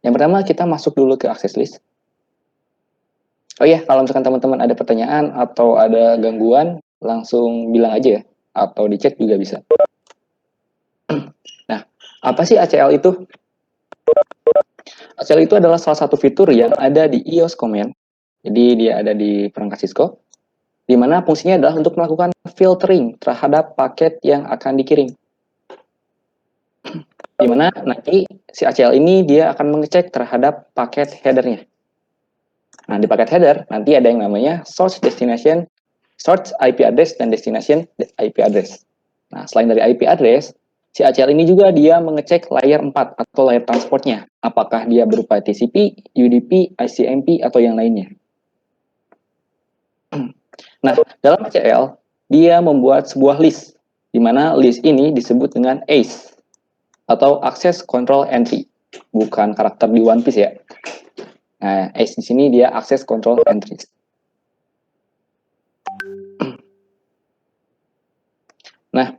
Yang pertama kita masuk dulu ke access list. Oh iya, kalau misalkan teman-teman ada pertanyaan atau ada gangguan, langsung bilang aja ya, atau di chat juga bisa. Nah, apa sih ACL itu? ACL itu adalah salah satu fitur yang ada di iOS Command. Jadi dia ada di perangkat Cisco, di mana fungsinya adalah untuk melakukan filtering terhadap paket yang akan dikirim. Di mana nanti si ACL ini dia akan mengecek terhadap paket headernya. Nah, di paket header nanti ada yang namanya source destination, source IP address, dan destination IP address. Nah, selain dari IP address, si ACL ini juga dia mengecek layer 4 atau layer transportnya. Apakah dia berupa TCP, UDP, ICMP, atau yang lainnya. Nah, dalam ACL, dia membuat sebuah list, di mana list ini disebut dengan ACE, atau Access Control Entry. Bukan karakter di One Piece ya. Nah, ACE di sini dia Access Control Entries. Nah,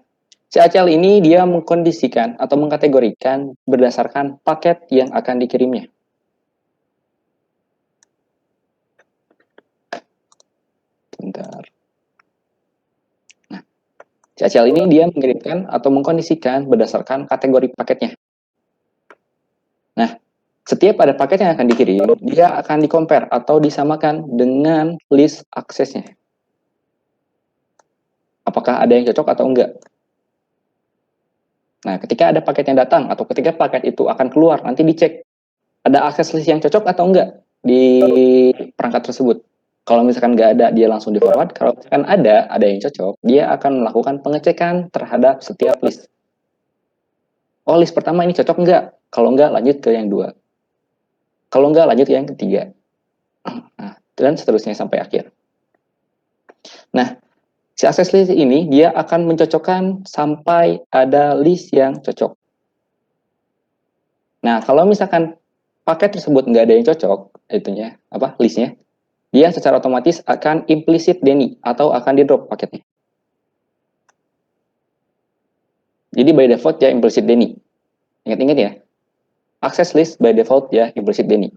si ACL ini dia mengkondisikan atau mengkategorikan berdasarkan paket yang akan dikirimnya. Bentar. Nah, si ACL ini dia mengirimkan atau mengkondisikan berdasarkan kategori paketnya. Nah, setiap ada paket yang akan dikirim, dia akan di-compare atau disamakan dengan list aksesnya. Apakah ada yang cocok atau enggak? Nah, ketika ada paket yang datang atau ketika paket itu akan keluar, nanti dicek ada akses list yang cocok atau enggak di perangkat tersebut. Kalau misalkan nggak ada, dia langsung di forward. Kalau misalkan ada yang cocok, dia akan melakukan pengecekan terhadap setiap list. Oh, list pertama ini cocok nggak? Kalau nggak, lanjut ke yang 2. Kalau nggak, lanjut ke yang ketiga. Nah, dan seterusnya sampai akhir. Nah, si access list ini dia akan mencocokkan sampai ada list yang cocok. Nah, kalau misalkan paket tersebut nggak ada yang cocok, itunya apa listnya, dia secara otomatis akan implicit deny atau akan di drop paketnya. Jadi by default ya implicit deny. Ingat-ingat ya, access list by default ya implicit deny.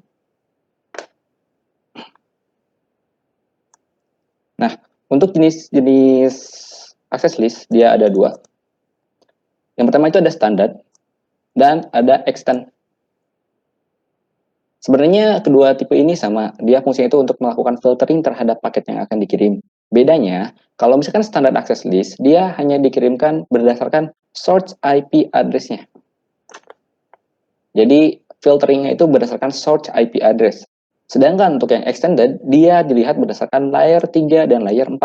Nah, untuk jenis-jenis access list dia ada 2. Yang pertama itu ada standar dan ada extend. Sebenarnya kedua tipe ini sama, dia fungsinya itu untuk melakukan filtering terhadap paket yang akan dikirim. Bedanya, kalau misalkan standar access list, dia hanya dikirimkan berdasarkan source IP address-nya. Jadi, filteringnya itu berdasarkan source IP address. Sedangkan untuk yang extended, dia dilihat berdasarkan layer 3 dan layer 4.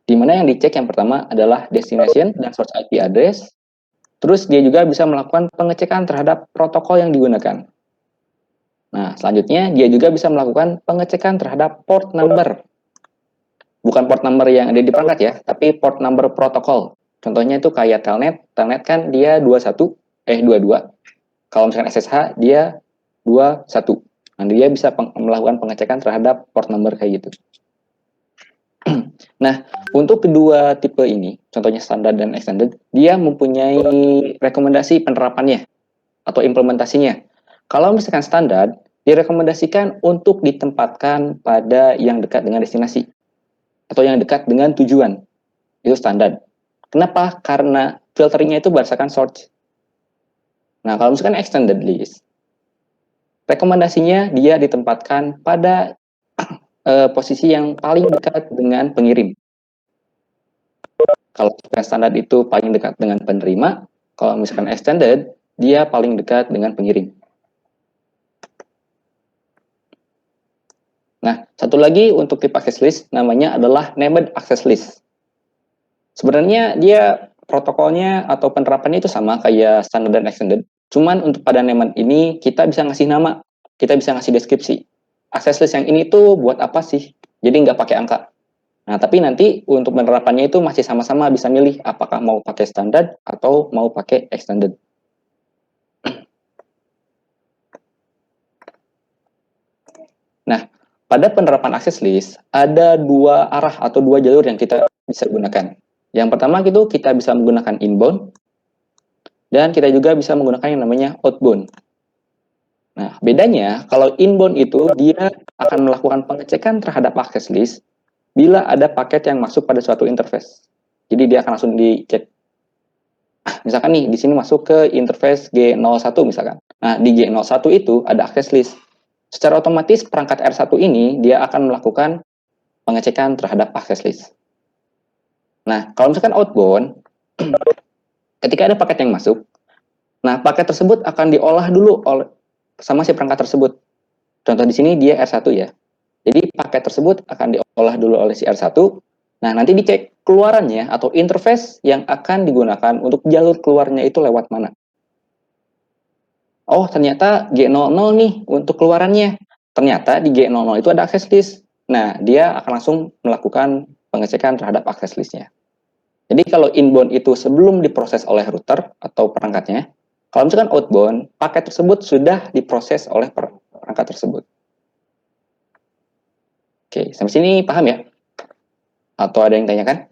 Di mana yang dicek yang pertama adalah destination dan source IP address. Terus dia juga bisa melakukan pengecekan terhadap protokol yang digunakan. Nah, selanjutnya dia juga bisa melakukan pengecekan terhadap port number. Bukan port number yang ada di perangkat ya, tapi port number protokol. Contohnya itu kayak telnet. Telnet kan dia 22. Kalau misalkan SSH dia 21. Nah, dia bisa melakukan pengecekan terhadap port number kayak gitu. Nah, untuk kedua tipe ini, contohnya standar dan extended, dia mempunyai rekomendasi penerapannya atau implementasinya. Kalau misalkan standar, direkomendasikan untuk ditempatkan pada yang dekat dengan destinasi atau yang dekat dengan tujuan. Itu standar. Kenapa? Karena filteringnya itu berdasarkan source. Nah, kalau misalkan extended list, rekomendasinya dia ditempatkan pada posisi yang paling dekat dengan pengirim. Kalau standar itu paling dekat dengan penerima, kalau misalkan extended, dia paling dekat dengan pengirim. Nah, satu lagi untuk tipe access list, namanya adalah named access list. Sebenarnya dia protokolnya atau penerapannya itu sama kayak standar dan extended. Cuman untuk pada named ini, kita bisa ngasih nama, kita bisa ngasih deskripsi. Access list yang ini tuh buat apa sih? Jadi nggak pakai angka. Nah, tapi nanti untuk penerapannya itu masih sama-sama bisa milih apakah mau pakai standar atau mau pakai extended. Nah, pada penerapan access list, ada 2 arah atau 2 jalur yang kita bisa gunakan. Yang pertama itu kita bisa menggunakan inbound, dan kita juga bisa menggunakan yang namanya outbound. Nah, Nah, bedanya kalau inbound itu dia akan melakukan pengecekan terhadap access list bila ada paket yang masuk pada suatu interface. Jadi dia akan langsung dicek. Misalkan nih, di sini masuk ke interface G01 misalkan. Nah, di G01 itu ada access list. Secara otomatis perangkat R1 ini dia akan melakukan pengecekan terhadap access list. Nah, kalau misalkan outbound, ketika ada paket yang masuk, nah paket tersebut akan diolah dulu oleh sama si perangkat tersebut. Contoh di sini dia R1 ya. Jadi paket tersebut akan diolah dulu oleh si R1. Nah, nanti dicek keluarannya atau interface yang akan digunakan untuk jalur keluarnya itu lewat mana. Oh, ternyata G00 nih untuk keluarannya. Ternyata di G00 itu ada access list. Nah, dia akan langsung melakukan pengecekan terhadap access listnya. Jadi kalau inbound itu sebelum diproses oleh router atau perangkatnya, kalau misalkan outbound, paket tersebut sudah diproses oleh perangkat tersebut. Oke, sampai sini paham ya? Atau ada yang tanyakan?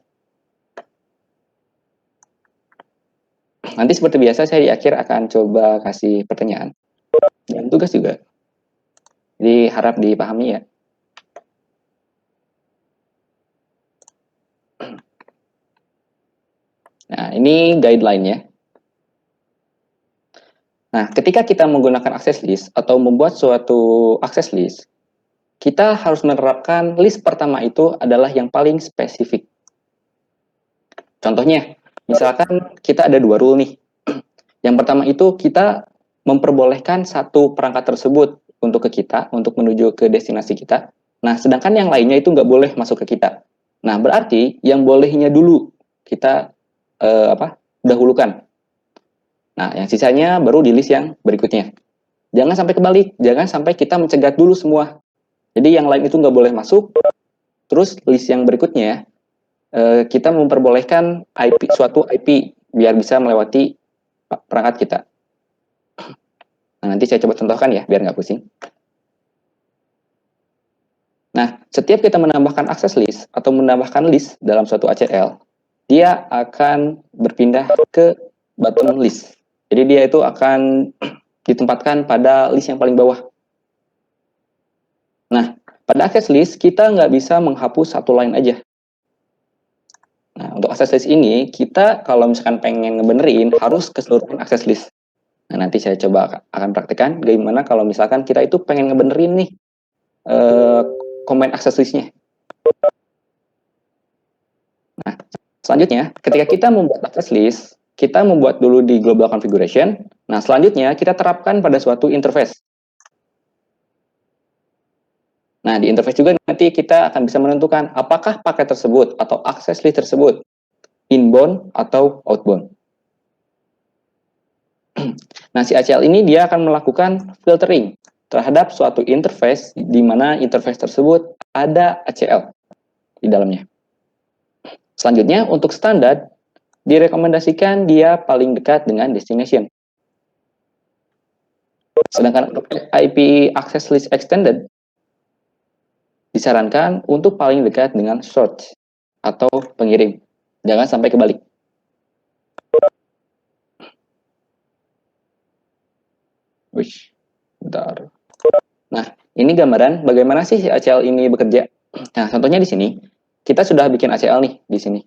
Nanti seperti biasa saya di akhir akan coba kasih pertanyaan dan tugas juga. Jadi harap dipahami ya. Nah, ini guideline-nya. Nah, ketika kita menggunakan access list atau membuat suatu access list, kita harus menerapkan list pertama itu adalah yang paling spesifik. Contohnya, misalkan kita ada dua rule nih. Yang pertama itu kita memperbolehkan satu perangkat tersebut untuk ke kita, untuk menuju ke destinasi kita. Nah, sedangkan yang lainnya itu nggak boleh masuk ke kita. Nah, berarti yang bolehnya dulu kita dahulukan. Nah, yang sisanya baru di list yang berikutnya. Jangan sampai kebalik, jangan sampai kita mencegat dulu semua. Jadi yang lain itu nggak boleh masuk, terus list yang berikutnya kita memperbolehkan suatu IP biar bisa melewati perangkat kita. Nah, nanti saya coba contohkan ya, biar nggak pusing. Nah, setiap kita menambahkan access list atau menambahkan list dalam suatu ACL, dia akan berpindah ke bottom list. Jadi dia itu akan ditempatkan pada list yang paling bawah. Nah, pada access list, kita nggak bisa menghapus satu line aja. Nah, untuk access list ini, kita kalau misalkan pengen ngebenerin, harus keseluruhan access list. Nah, nanti saya coba akan praktekkan gimana kalau misalkan kita itu pengen ngebenerin nih comment access listnya. Nah, selanjutnya, ketika kita membuat access list, kita membuat dulu di global configuration. Nah, selanjutnya kita terapkan pada suatu interface. Nah, di interface juga nanti kita akan bisa menentukan apakah paket tersebut atau access list tersebut inbound atau outbound. Nah, si ACL ini dia akan melakukan filtering terhadap suatu interface di mana interface tersebut ada ACL di dalamnya. Selanjutnya, untuk standar, direkomendasikan dia paling dekat dengan destination. Sedangkan untuk IP Access List Extended, disarankan untuk paling dekat dengan source atau pengirim. Jangan sampai kebalik. Wih, bentar. Nah, ini gambaran bagaimana sih ACL ini bekerja. Nah, contohnya di sini, kita sudah bikin ACL nih di sini.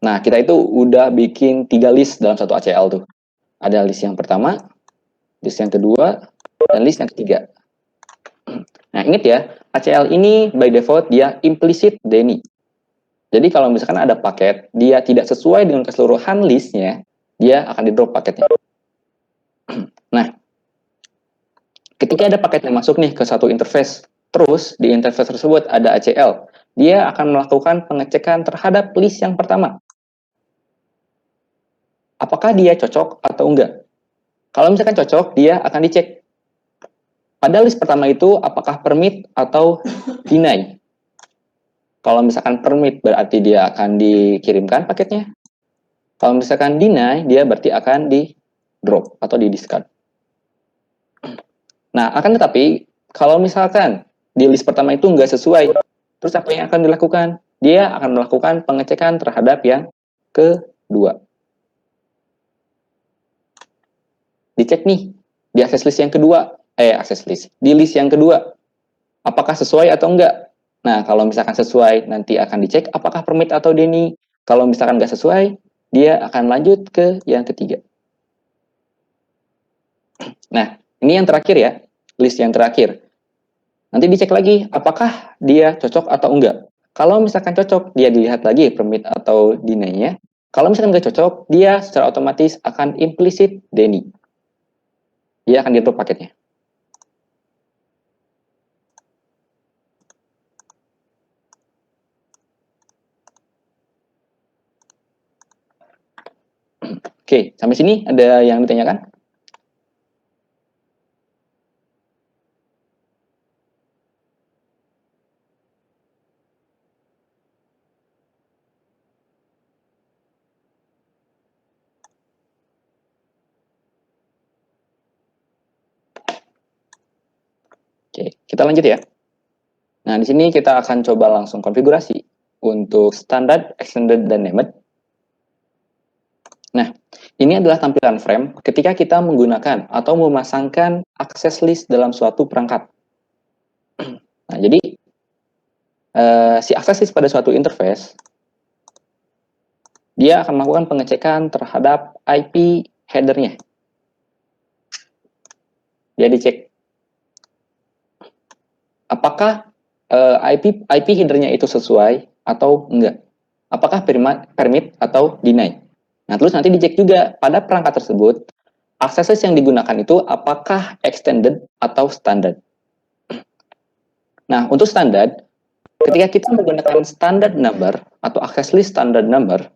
Nah, kita itu udah bikin 3 list dalam satu ACL tuh. Ada list yang pertama, list yang kedua, dan list yang ketiga. Nah, ingat ya, ACL ini by default dia implicit DNI. Jadi kalau misalkan ada paket, dia tidak sesuai dengan keseluruhan listnya, dia akan di-drop paketnya. Nah, ketika ada paket yang masuk nih ke satu interface, terus di interface tersebut ada ACL, dia akan melakukan pengecekan terhadap list yang pertama. Apakah dia cocok atau enggak? Kalau misalkan cocok, dia akan dicek. Pada list pertama itu, apakah permit atau deny? Kalau misalkan permit, berarti dia akan dikirimkan paketnya. Kalau misalkan deny, dia berarti akan di-drop atau di-discard. Nah, akan tetapi, kalau misalkan di list pertama itu nggak sesuai, terus apa yang akan dilakukan? Dia akan melakukan pengecekan terhadap yang kedua. Di dicek nih di access list yang kedua, di list yang kedua, apakah sesuai atau enggak. Nah, kalau misalkan sesuai, nanti akan dicek apakah permit atau deny. Kalau misalkan nggak sesuai, dia akan lanjut ke yang ketiga. Nah, ini yang terakhir ya, list yang terakhir. Nanti dicek lagi, apakah dia cocok atau enggak. Kalau misalkan cocok, dia dilihat lagi permit atau deny-nya. Kalau misalkan nggak cocok, dia secara otomatis akan implicit deny. Dia akan di-drop paketnya. Oke, sampai sini ada yang ditanyakan? Oke, kita lanjut ya. Nah, di sini kita akan coba langsung konfigurasi untuk standar, extended, dan named. Nah, ini adalah tampilan frame ketika kita menggunakan atau memasangkan access list dalam suatu perangkat. Nah, jadi si access list pada suatu interface, dia akan melakukan pengecekan terhadap IP header-nya. Dia dicek apakah IP header-nya itu sesuai atau enggak. Apakah permit atau deny. Nah, terus nanti dicek juga pada perangkat tersebut, akses yang digunakan itu apakah extended atau standard. Nah, untuk standard, ketika kita menggunakan standard number atau access list standard number,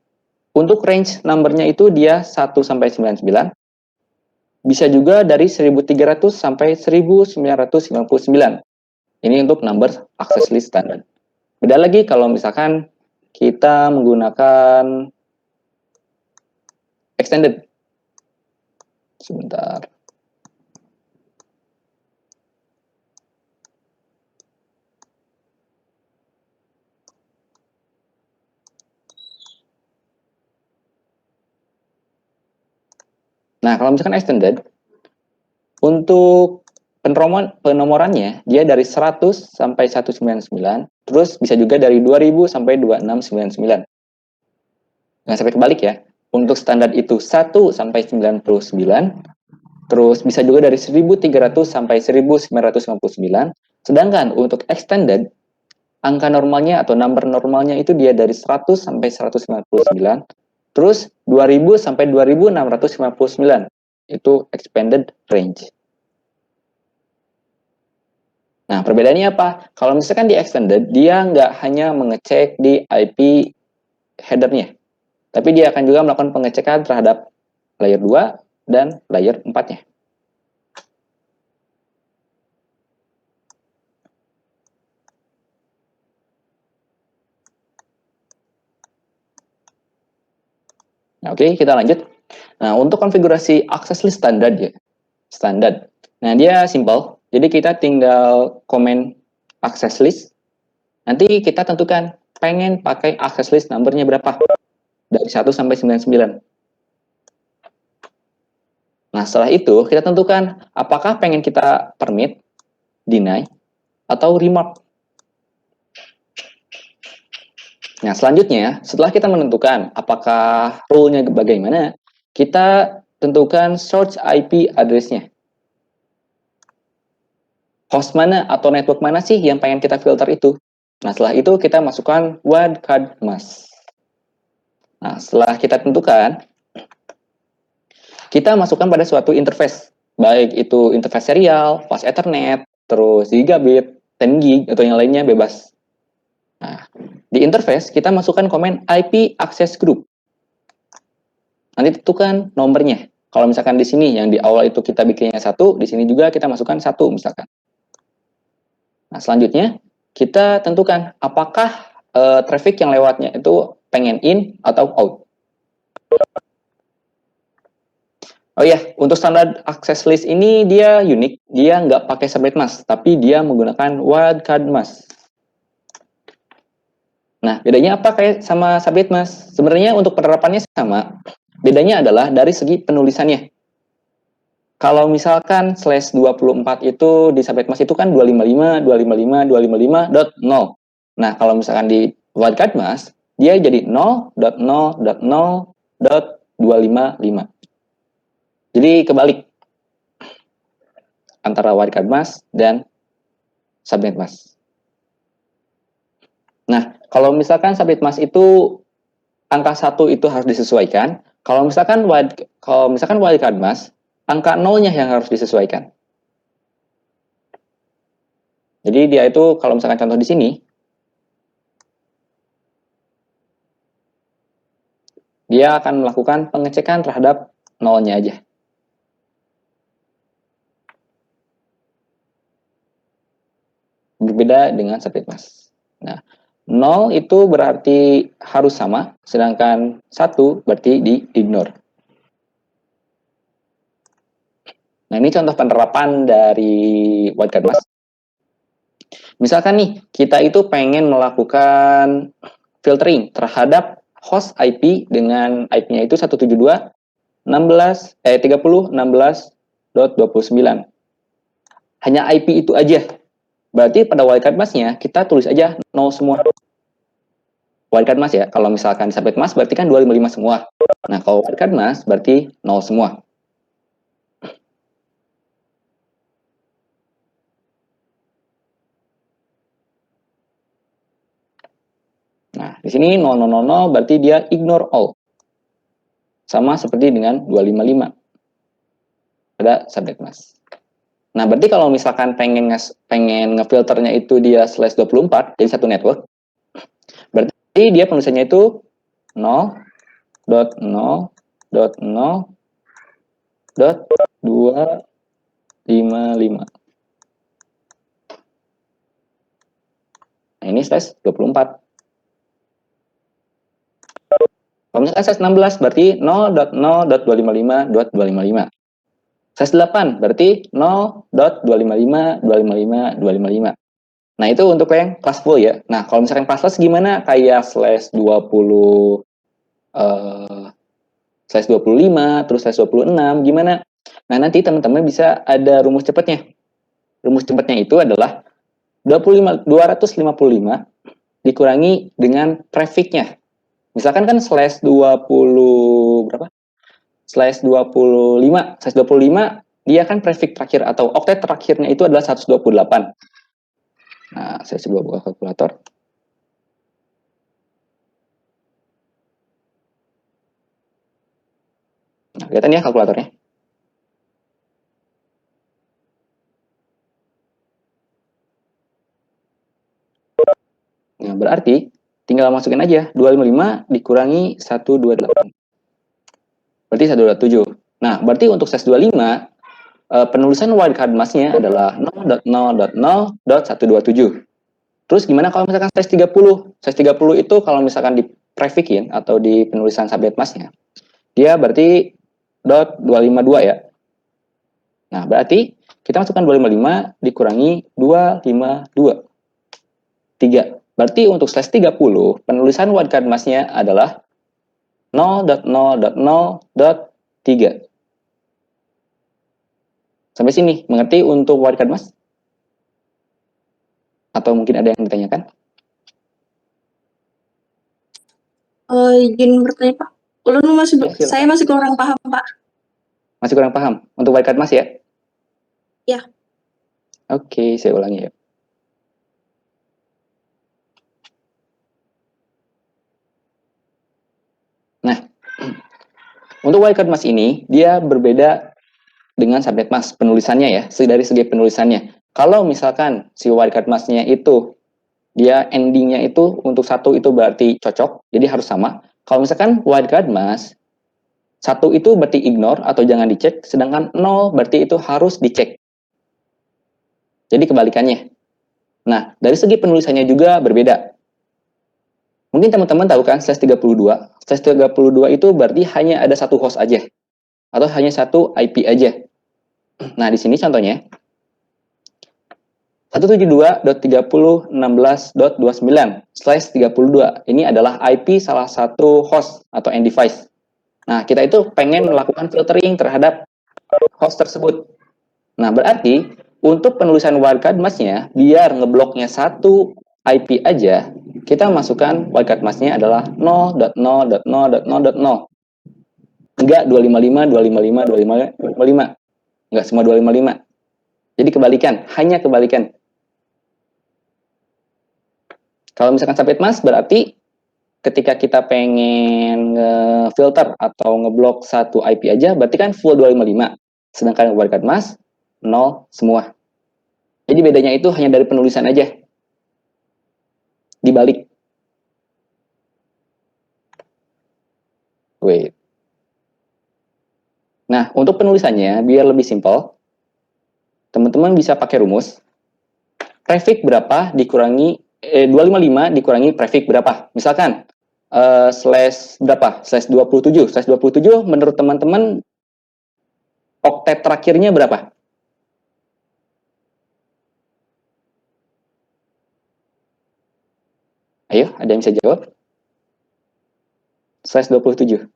untuk range numbernya itu dia 1 sampai 99, bisa juga dari 1300 sampai 1999. Ini untuk number access list standard. Beda lagi kalau misalkan kita menggunakan extended. Sebentar. Nah, kalau misalkan extended, untuk penomorannya, dia dari 100 sampai 199, terus bisa juga dari 2000 sampai 2699. Nah, sampai kebalik ya. Untuk standar itu 1 sampai 99, terus bisa juga dari 1300 sampai 1999. Sedangkan untuk extended, angka normalnya atau number normalnya itu dia dari 100 sampai 199, terus 2000 sampai 2699. Itu expanded range. Nah, perbedaannya apa? Kalau misalkan di extended, dia nggak hanya mengecek di IP header-nya, tapi dia akan juga melakukan pengecekan terhadap layer 2 dan layer 4-nya. Nah, oke, kita lanjut. Nah, untuk konfigurasi access list standar ya. Standar. Nah, dia simple. Jadi kita tinggal komen access list. Nanti kita tentukan pengen pakai access list numbernya berapa. Dari 1 sampai 99. Nah, setelah itu kita tentukan apakah pengen kita permit, deny, atau remark. Nah, selanjutnya, setelah kita menentukan apakah rule-nya bagaimana, kita tentukan source IP address-nya. Host mana atau network mana sih yang pengen kita filter itu? Nah, setelah itu kita masukkan wildcard mask. Nah, setelah kita tentukan, kita masukkan pada suatu interface. Baik itu interface serial, fast ethernet, terus gigabit, 10 gig, atau yang lainnya bebas. Nah, di interface kita masukkan komen IP access group. Nanti tentukan nomornya. Kalau misalkan di sini yang di awal itu kita bikinnya 1, di sini juga kita masukkan 1 misalkan. Nah, selanjutnya kita tentukan apakah traffic yang lewatnya itu pengen in atau out. Oh iya, untuk standar access list ini dia unik, dia nggak pakai subnet mask, tapi dia menggunakan wildcard mask. Nah, bedanya apa kayak sama subnet mask? Sebenarnya untuk penerapannya sama, bedanya adalah dari segi penulisannya. kalau misalkan slash 24 itu di subnet mask itu kan 255, 255, 255.0. Nah, kalau misalkan di wildcard mask, dia jadi 0.0.0.255. Jadi kebalik antara wildcard mask dan subnet mask. Nah, kalau misalkan subnet mask itu angka 1 itu harus disesuaikan, kalau misalkan wildcard mask, angka 0-nya yang harus disesuaikan. Jadi dia itu kalau misalkan contoh di sini, dia akan melakukan pengecekan terhadap 0-nya aja. Berbeda dengan subnet mask. Nah, 0 itu berarti harus sama, sedangkan 1 berarti di-ignore. Nah, ini contoh penerapan dari wildcard mask. Misalkan nih, kita itu pengen melakukan filtering terhadap host IP dengan IP-nya itu 172.16.30.16.29. Hanya IP itu aja. Berarti pada wildcard mask-nya kita tulis aja 0 semua. Wildcard mask ya, kalau misalkan subnet mask berarti kan 255 semua. Nah, kalau wildcard mask berarti 0 semua. Nah, di sini 0000 berarti dia ignore all. Sama seperti dengan 255 pada subnet mask. Nah, berarti kalau misalkan pengen ngefilternya itu dia slash 24, jadi satu network, berarti dia penulisannya itu 0.0.0.255. Nah, ini slash 24. Kalau misalkan slash 16, berarti 0.0.255.255. Slash 8, berarti 0.255.255.255. Nah, itu untuk yang kelas full ya. Nah, kalau misalkan classless gimana? Kayak slash 20, slash 25, terus slash 26, gimana? Nah, nanti teman-teman bisa ada rumus cepatnya. Rumus cepatnya itu adalah 255 dikurangi dengan prefix-nya. Misalkan kan slash 20 berapa? Slash 25. Slash 25 dia kan prefix terakhir atau oktet terakhirnya itu adalah 128. Nah, saya coba buka kalkulator. Nah, kelihatan ya kalkulatornya. Nah, berarti tinggal masukin aja 255 dikurangi 128. Berarti 127. Nah, berarti untuk slash 25 penulisan wildcard mask-nya adalah 0.0.0.127. Terus gimana kalau misalkan slash 30? Slash 30 itu kalau misalkan di prefixin atau di penulisan subnet mask-nya, dia berarti .252 ya. Nah, berarti kita masukkan 255 dikurangi 252. 3. Berarti untuk slash 30, penulisan wildcard mask-nya adalah 0.0.0.3. Sampai sini, mengerti untuk wildcard mask? Atau mungkin ada yang ditanyakan? Izin bertanya Pak. Saya masih kurang paham Pak. Masih kurang paham? Untuk wildcard mask ya? Ya. Oke, saya ulangi ya. Nah, untuk wildcard mask ini, dia berbeda dengan subnet mask penulisannya ya, dari segi penulisannya. Kalau misalkan si wildcard mask-nya itu, dia ending-nya itu untuk 1 itu berarti cocok, jadi harus sama. Kalau misalkan wildcard mask, 1 itu berarti ignore atau jangan dicek, sedangkan 0 berarti itu harus dicek. Jadi kebalikannya. Nah, dari segi penulisannya juga berbeda. Mungkin teman-teman tahu kan slash 32. Slash 32 itu berarti hanya ada satu host aja. Atau hanya satu IP aja. Nah, di sini contohnya. 172.30.16.29/32. Ini adalah IP salah satu host atau end device. Nah, kita itu pengen melakukan filtering terhadap host tersebut. Nah, berarti untuk penulisan wildcard mask-nya, biar ngebloknya satu IP aja, kita masukkan wildcard mask-nya adalah 0.0.0.0.0. Enggak 255, 255, 255, 255. Enggak semua 255. Jadi kebalikan, hanya kebalikan. Kalau misalkan subnet mask berarti ketika kita pengen nge-filter atau ngeblok satu IP aja, berarti kan full 255. Sedangkan wildcard mask 0 semua. Jadi bedanya itu hanya dari penulisan aja. Dibalik. Wait. Nah, untuk penulisannya biar lebih simpel, teman-teman bisa pakai rumus prefix berapa dikurangi 255 dikurangi prefix berapa. Misalkan slash berapa? Slash 27. Slash 27 menurut teman-teman oktet terakhirnya berapa? Ayo, ada yang bisa jawab? Slash 27.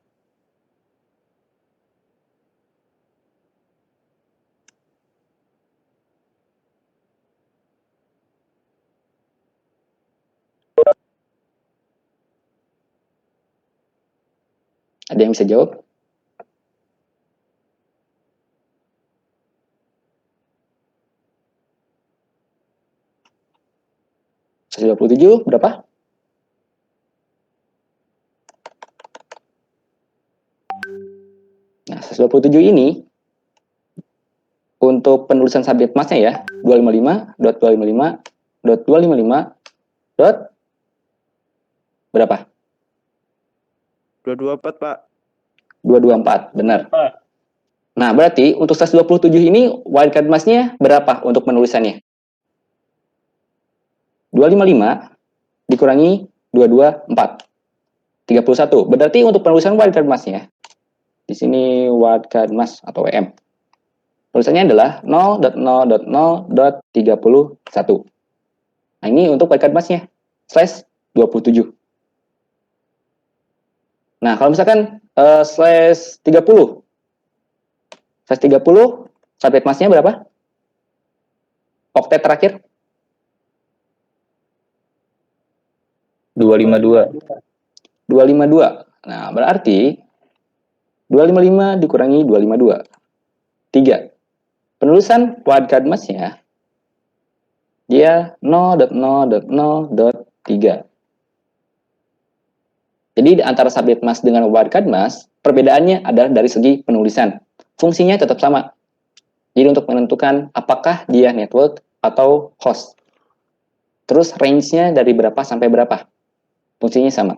Ada yang bisa jawab? Slash 27 berapa? Nah, 127 ini untuk penulisan subnet masknya ya, 255.255.255. Berapa? 224, Pak. 224, benar. Nah, berarti untuk 127 ini wildcard masknya berapa untuk penulisannya? 255 dikurangi 224. 31. Berarti untuk penulisan wildcard masknya, di sini wildcard mask atau WM. Tulisannya adalah 0.0.0.31. Nah, ini untuk wildcard masknya. Slash 27. Nah, kalau misalkan slash 30. Slash 30, subnet masknya berapa? Oktet terakhir? 252. 252. Nah, berarti 255 dikurangi 252. 3. Penulisan wildcard masknya dia 0.0.0.3. Jadi di antara subnet mask dengan wildcard mask, perbedaannya adalah dari segi penulisan. Fungsinya tetap sama. Jadi untuk menentukan apakah dia network atau host. Terus range-nya dari berapa sampai berapa. Fungsinya sama.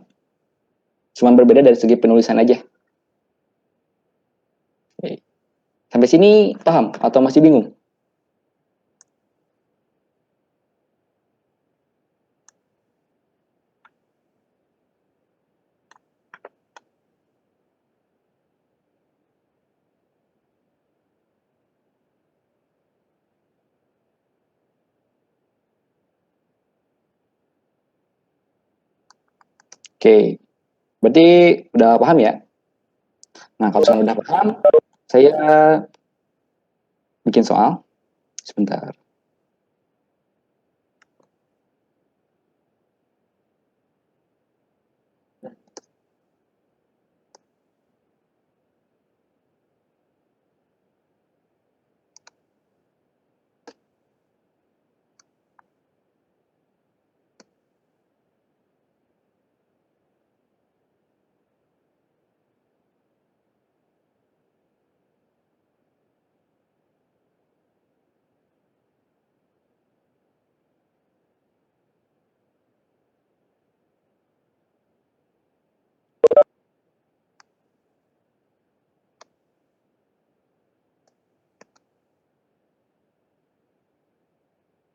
Cuma berbeda dari segi penulisan aja. Oke. Sampai sini paham atau masih bingung? Oke, berarti udah paham ya? Nah, kalau misalnya udah paham, saya bikin soal. Sebentar.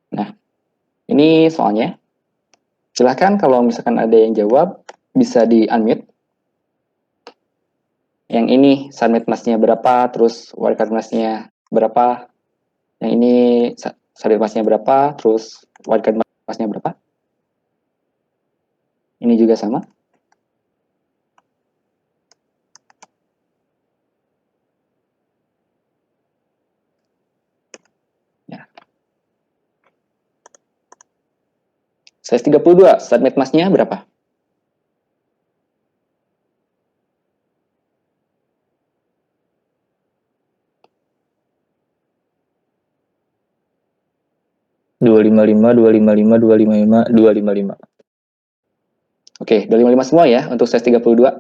Nah, ini soalnya. Silahkan kalau misalkan ada yang jawab, bisa di-unmute. Yang ini subnet masknya berapa, terus wildcard masknya berapa. Yang ini subnet masknya berapa, terus wildcard masknya berapa. Ini juga sama. Size 32, submit mass-nya berapa? Dua lima lima, 255, 255, 255. Oke, 255 semua ya untuk size 32.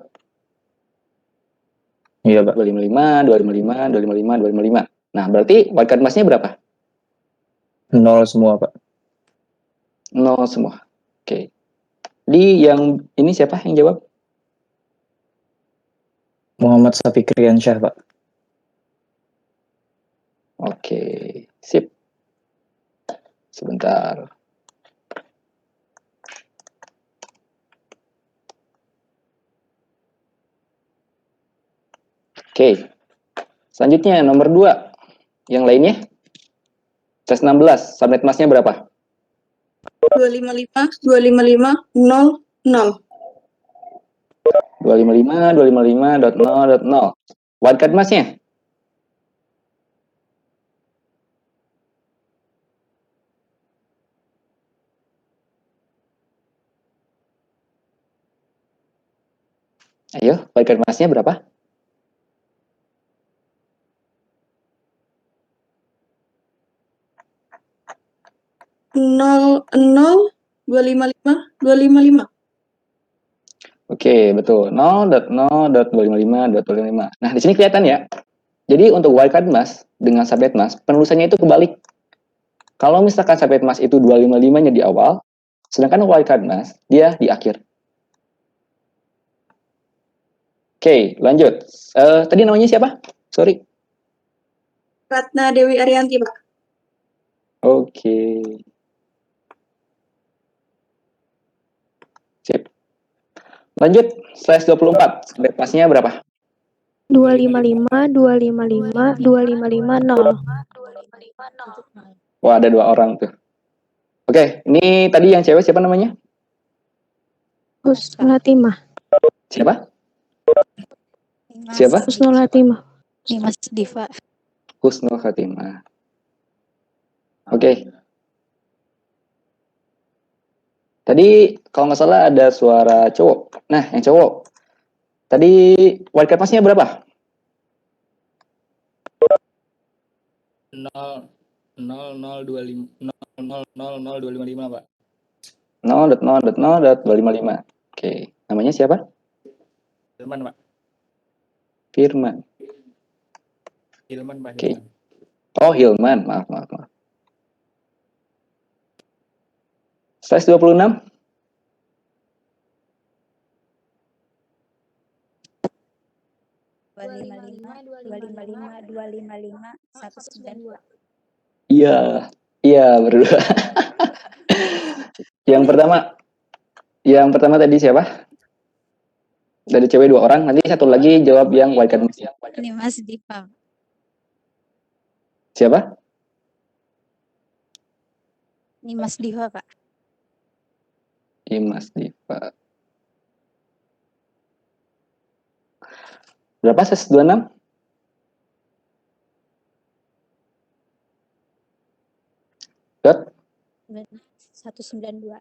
Iya, Pak. 255, 255, 255, 255. Nah, berarti wildcard mass-nya berapa? 0 semua, Pak. 0 semua. Oke. Di yang ini siapa yang jawab? Muhammad Safi Kriansyah, Pak. Oke, sip. Sebentar. Oke. Selanjutnya nomor 2. Yang lainnya? Size 16, subnet mass-nya berapa? 255, 255, 0, 0. 255, 255.0.0. Wildcard mass-nya? Ayo, wildcard mass-nya berapa? Nol, 255. Oke, betul. 0.0.255.25. Nah, di sini kelihatan ya. Jadi untuk wildcard mass dengan subnet mass, penulisannya itu kebalik. Kalau misalkan subnet mass itu 255-nya di awal, sedangkan wildcard mass dia di akhir. Oke, lanjut. Tadi namanya siapa? Sorry. Ratna Dewi Arianti, Pak. Oke. Sip. Lanjut, slash 24. Subnet mass-nya berapa? 255, 255, 255, 0. Wah, ada 2 orang tuh. Oke, ini tadi yang cewek siapa namanya? Husnul Hatimah. Siapa? Siapa? Husnul Hatimah. Mas Diva. Husnul Khatimah. Oke. Tadi kalau nggak salah ada suara cowok. Nah, yang cowok. Tadi wildcard mass-nya berapa? 0,00255, Pak. 0.0.0.255. Oke, namanya siapa? Hilman, Pak. Firman. Hilman, Pak. Oke. Oh, Hilman. Maaf. Size 26. 255, 192. Iya. Iya, berdua. Yang pertama tadi siapa? Dari cewek 2 orang, nanti satu lagi jawab yang wildcard mass. Ini Mas Diva. Siapa? Ini Mas Diva, Pak. Mas Diva. Berapa size 26? Dot? 192.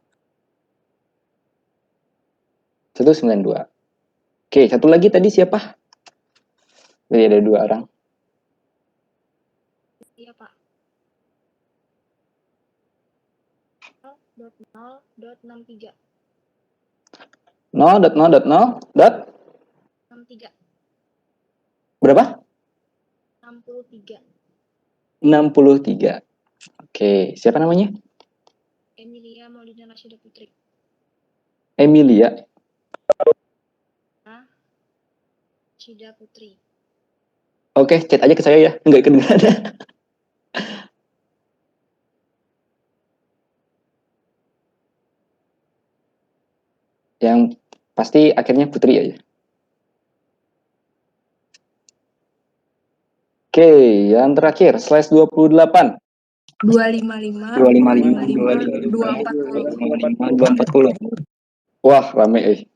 192. Oke, satu lagi tadi siapa? Tadi ada 2 orang. Iya, Pak. 0.0.63. 0.0.0. 63. Berapa? 63. 63. Oke, siapa namanya? Emilia Maulina Rasyida Putri. Emilia. Rasyida Putri. Oke, chat aja ke saya ya. Enggak kedengaran. Yang pasti akhirnya Putri aja. Oke, yang terakhir, slash 28. 255, 240. Wah, rame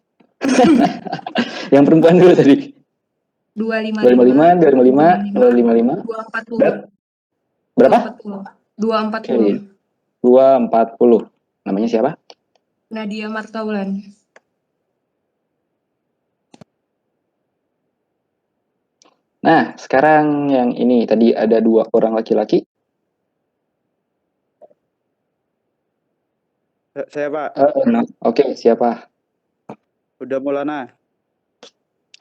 Yang perempuan dulu tadi. 255, 255, 240. Berapa? 240. Oke, 240. Namanya siapa? Nadia Martaulan. Nah, sekarang yang ini tadi ada 2 orang laki-laki. Saya Pak, Nah, oke, siapa? udah Maulana.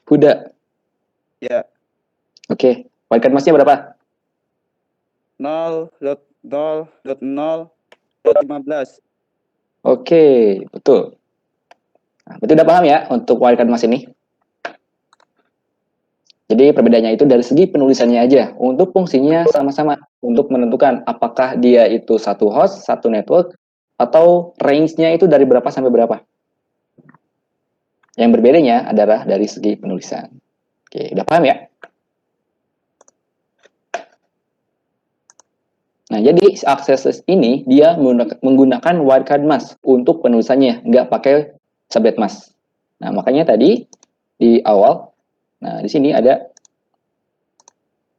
Huda. Ya, Oke, wildcard emasnya berapa? 0.0.0.15. Oke, betul. Nah, berarti udah paham ya untuk wildcard emas ini? Jadi perbedaannya itu dari segi penulisannya aja. Untuk fungsinya sama-sama untuk menentukan apakah dia itu satu host, satu network, atau range-nya itu dari berapa sampai berapa. Yang berbedanya adalah dari segi penulisan. Oke, udah paham ya? Nah, jadi access list ini dia menggunakan wildcard mask untuk penulisannya, nggak pakai subnet mask. Nah, makanya tadi di awal, nah di sini ada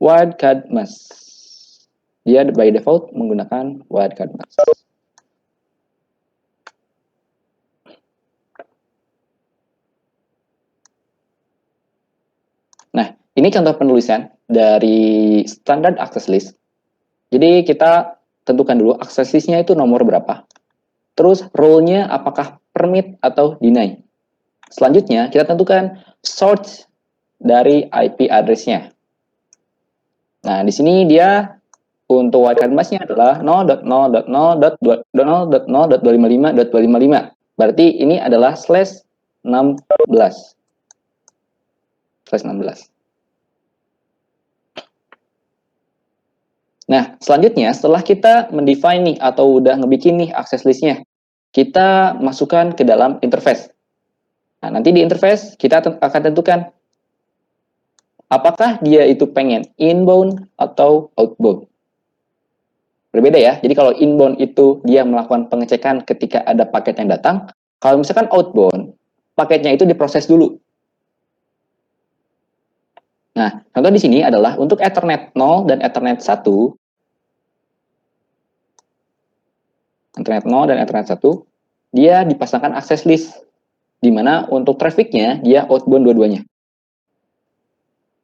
wildcard mask. Dia by default menggunakan wildcard mask. Nah, ini contoh penulisan dari standard access list. Jadi kita tentukan dulu access list-nya itu nomor berapa. Terus role-nya apakah permit atau deny. Selanjutnya kita tentukan source dari IP address-nya. Nah, di sini dia untuk wildcard mask-nya adalah 0.0.0.0.0.255.255. Berarti ini adalah /16. /16. Nah, selanjutnya setelah kita mendefine nih atau udah ngebikin nih access list-nya, kita masukkan ke dalam interface. Nah, nanti di interface kita akan tentukan apakah dia itu pengen inbound atau outbound. Berbeda ya. Jadi kalau inbound itu dia melakukan pengecekan ketika ada paket yang datang. Kalau misalkan outbound, paketnya itu diproses dulu. Nah, contoh di sini adalah untuk Ethernet 0 dan Ethernet 1. Ethernet 0 dan Ethernet 1, dia dipasangkan access list. Di mana untuk trafficnya dia outbound dua-duanya.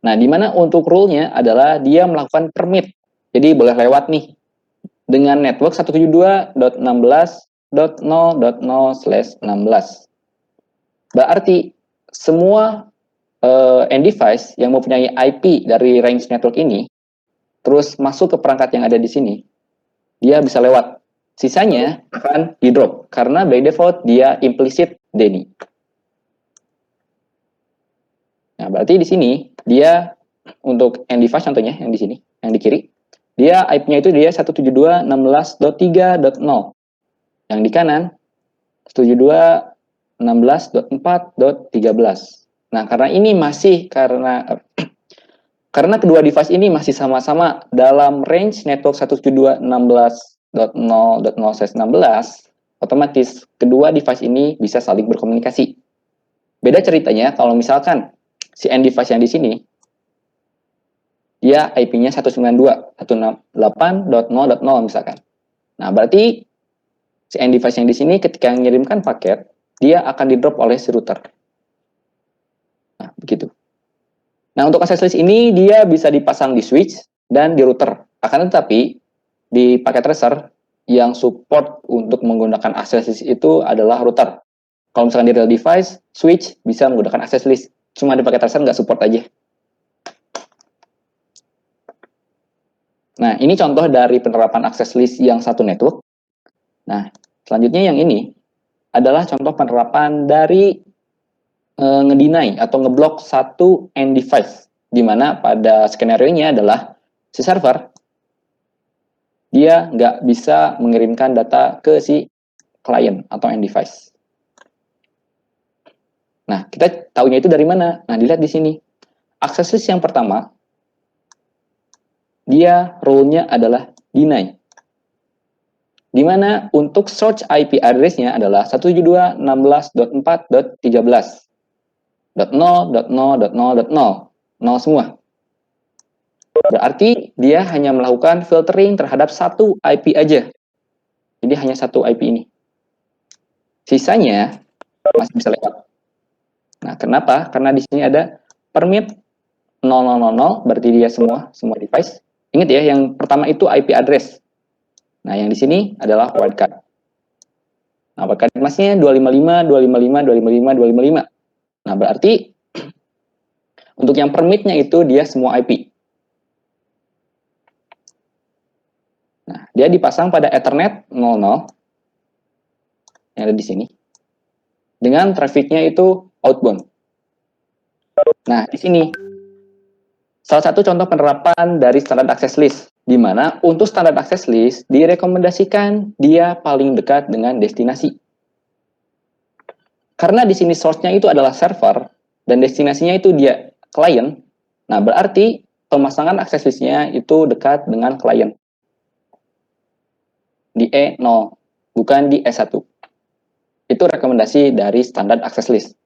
Nah, di mana untuk rule-nya adalah dia melakukan permit. Jadi boleh lewat nih dengan network 172.16.0.0/16. Berarti semua end device yang mempunyai IP dari range network ini terus masuk ke perangkat yang ada di sini, dia bisa lewat. Sisanya akan di drop karena by default dia implicit DNI. Nah, berarti di sini dia untuk end device contohnya yang di sini, yang di kiri, dia IP-nya itu dia 172.16.3.0. Yang di kanan 172.16.4.13. Nah, karena ini masih karena kedua device ini masih sama-sama dalam range network 172.16.0.0/16, otomatis kedua device ini bisa saling berkomunikasi. Beda ceritanya kalau misalkan si end device yang di sini dia IP-nya 192.168.0.0 misalkan. Nah, berarti si end device yang di sini ketika mengirimkan paket, dia akan di-drop oleh si router. Nah, begitu. Nah, untuk access list ini dia bisa dipasang di switch dan di router. Akan tetapi di paket tracer yang support untuk menggunakan access list itu adalah router. Kalau misalkan di real device, switch bisa menggunakan access list. Cuma di paket tracer nggak support aja. Nah, ini contoh dari penerapan access list yang satu network. Nah, selanjutnya yang ini adalah contoh penerapan dari ngedeny atau ngeblok satu end device, di mana pada skenario-nya adalah si server dia nggak bisa mengirimkan data ke si klien atau end device. Nah, kita tahunya itu dari mana? Nah, dilihat di sini. Access list yang pertama, dia role-nya adalah deny. Di mana untuk source IP address-nya adalah 172.16.4.13.0.0.0.0, 0 semua. Berarti dia hanya melakukan filtering terhadap satu IP aja. Jadi hanya satu IP ini. Sisanya masih bisa lewat. Nah, kenapa? Karena di sini ada permit 0000, berarti dia semua device. Ingat ya, yang pertama itu IP address. Nah, yang di sini adalah wildcard. Nah, wildcard masnya 255, 255, 255, 255. Nah, berarti untuk yang permitnya itu dia semua IP. Nah, dia dipasang pada Ethernet 00 yang ada di sini. Dengan trafficnya itu outbound. Nah, di sini salah satu contoh penerapan dari standard access list, di mana untuk standard access list direkomendasikan dia paling dekat dengan destinasi. Karena di sini source-nya itu adalah server dan destinasinya itu dia client. Nah, berarti pemasangan access list-nya itu dekat dengan client. Di E0, bukan di E1. Itu rekomendasi dari standard access list.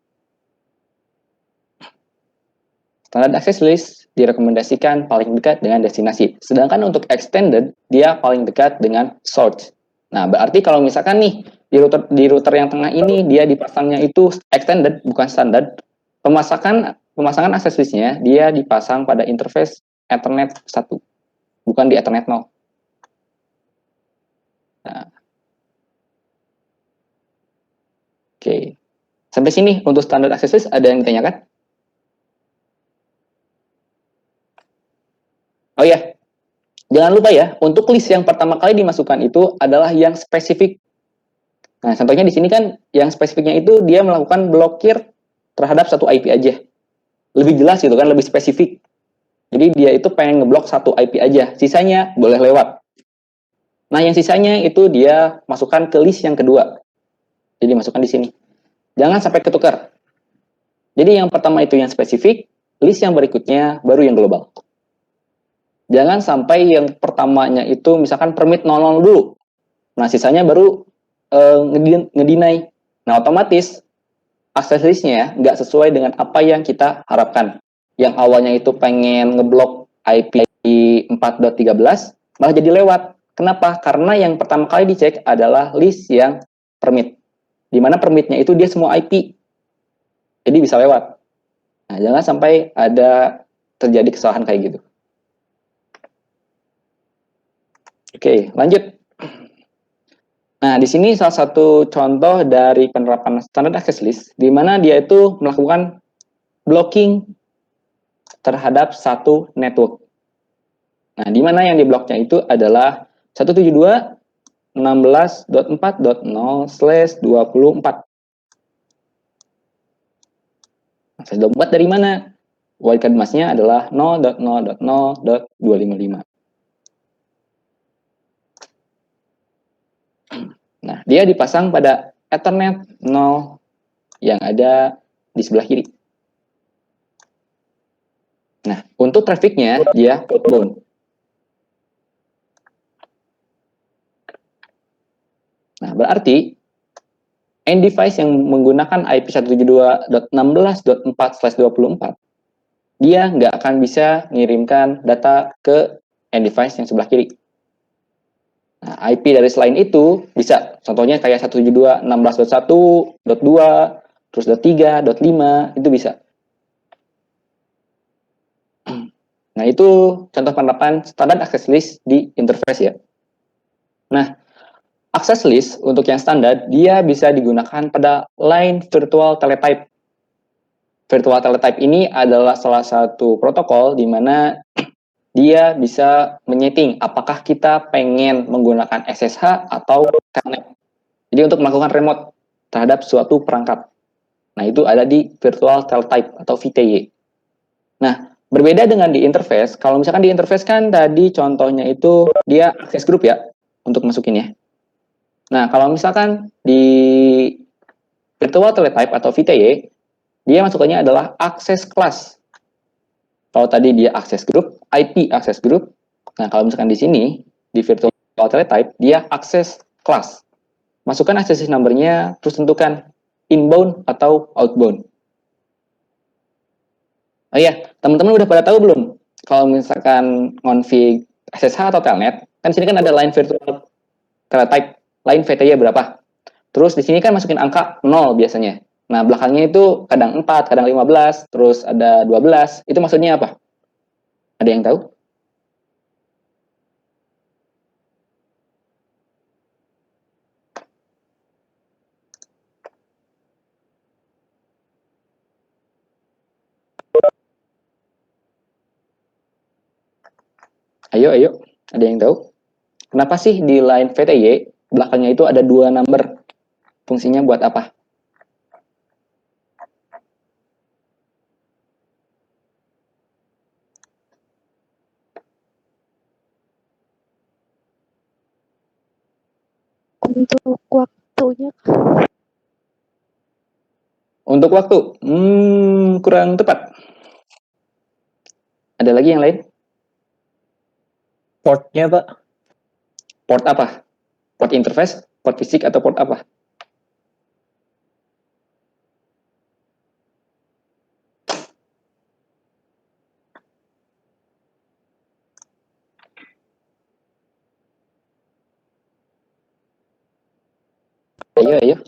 Standard access list direkomendasikan paling dekat dengan destinasi. Sedangkan untuk extended, dia paling dekat dengan source. Nah, berarti kalau misalkan nih, di router yang tengah ini, dia dipasangnya itu extended, bukan standard. Pemasangan access list-nya, dia dipasang pada interface Ethernet 1, bukan di Ethernet 0. Nah. Oke. Sampai sini untuk standard access list, ada yang ditanyakan? Oh ya, jangan lupa ya, untuk list yang pertama kali dimasukkan itu adalah yang spesifik. Nah, contohnya di sini kan, yang spesifiknya itu dia melakukan blokir terhadap satu IP aja. Lebih jelas gitu kan, lebih spesifik. Jadi dia itu pengen ngeblok satu IP aja, sisanya boleh lewat. Nah, yang sisanya itu dia masukkan ke list yang kedua. Jadi masukkan di sini. Jangan sampai ketukar. Jadi yang pertama itu yang spesifik, list yang berikutnya baru yang global. Jangan sampai yang pertamanya itu misalkan permit 00 dulu. Nah, sisanya baru ngedeny. Nah, otomatis access list-nya nggak sesuai dengan apa yang kita harapkan. Yang awalnya itu pengen ngeblok IP 4.13, malah jadi lewat. Kenapa? Karena yang pertama kali dicek adalah list yang permit. Di mana permitnya itu dia semua IP. Jadi bisa lewat. Nah, jangan sampai ada terjadi kesalahan kayak gitu. Oke, lanjut. Nah, di sini salah satu contoh dari penerapan standard access list, di mana dia itu melakukan blocking terhadap satu network. Nah, di mana yang dibloknya itu adalah 172.16.4.0/24. Nah, 24 dari mana? Wildcard masnya adalah 0.0.0.255. Nah, dia dipasang pada Ethernet 0 yang ada di sebelah kiri. Nah, untuk trafficnya dia outbound. Nah, berarti end device yang menggunakan IP 172.16.4/24, dia nggak akan bisa mengirimkan data ke end device yang sebelah kiri. Nah, IP dari selain itu bisa, contohnya kayak 172.16.1.2, terus .3, .5, itu bisa. Nah, itu contoh penerapan standar access list di interface ya. Nah, access list untuk yang standar, dia bisa digunakan pada line virtual teletype. Virtual teletype ini adalah salah satu protokol di mana dia bisa menyeting apakah kita pengen menggunakan SSH atau Telnet. Jadi untuk melakukan remote terhadap suatu perangkat. Nah, itu ada di virtual teletype atau VTY. Nah, berbeda dengan di interface, kalau misalkan di interface kan tadi contohnya itu dia access group ya, untuk masukin ya. Nah, kalau misalkan di virtual teletype atau VTY, dia masukannya adalah access class. Kalau tadi dia access group, IP access group. Nah, kalau misalkan di sini, di virtual teletype, dia access class. Masukkan access number-nya, terus tentukan inbound atau outbound. Oh iya, teman-teman udah pada tahu belum? Kalau misalkan config SSH atau Telnet, kan sini kan ada line virtual teletype, line VTY berapa? Terus di sini kan masukin angka 0 biasanya. Nah, belakangnya itu kadang 4, kadang 15, terus ada 12. Itu maksudnya apa? Ada yang tahu? Ayo, ayo. Ada yang tahu? Kenapa sih di line VTY belakangnya itu ada 2 number? Fungsinya buat apa? Untuk waktunya. Untuk waktu? Kurang tepat. Ada lagi yang lain? Portnya, Pak. Port apa? Port interface, port fisik, atau port apa? Ayo, ayo.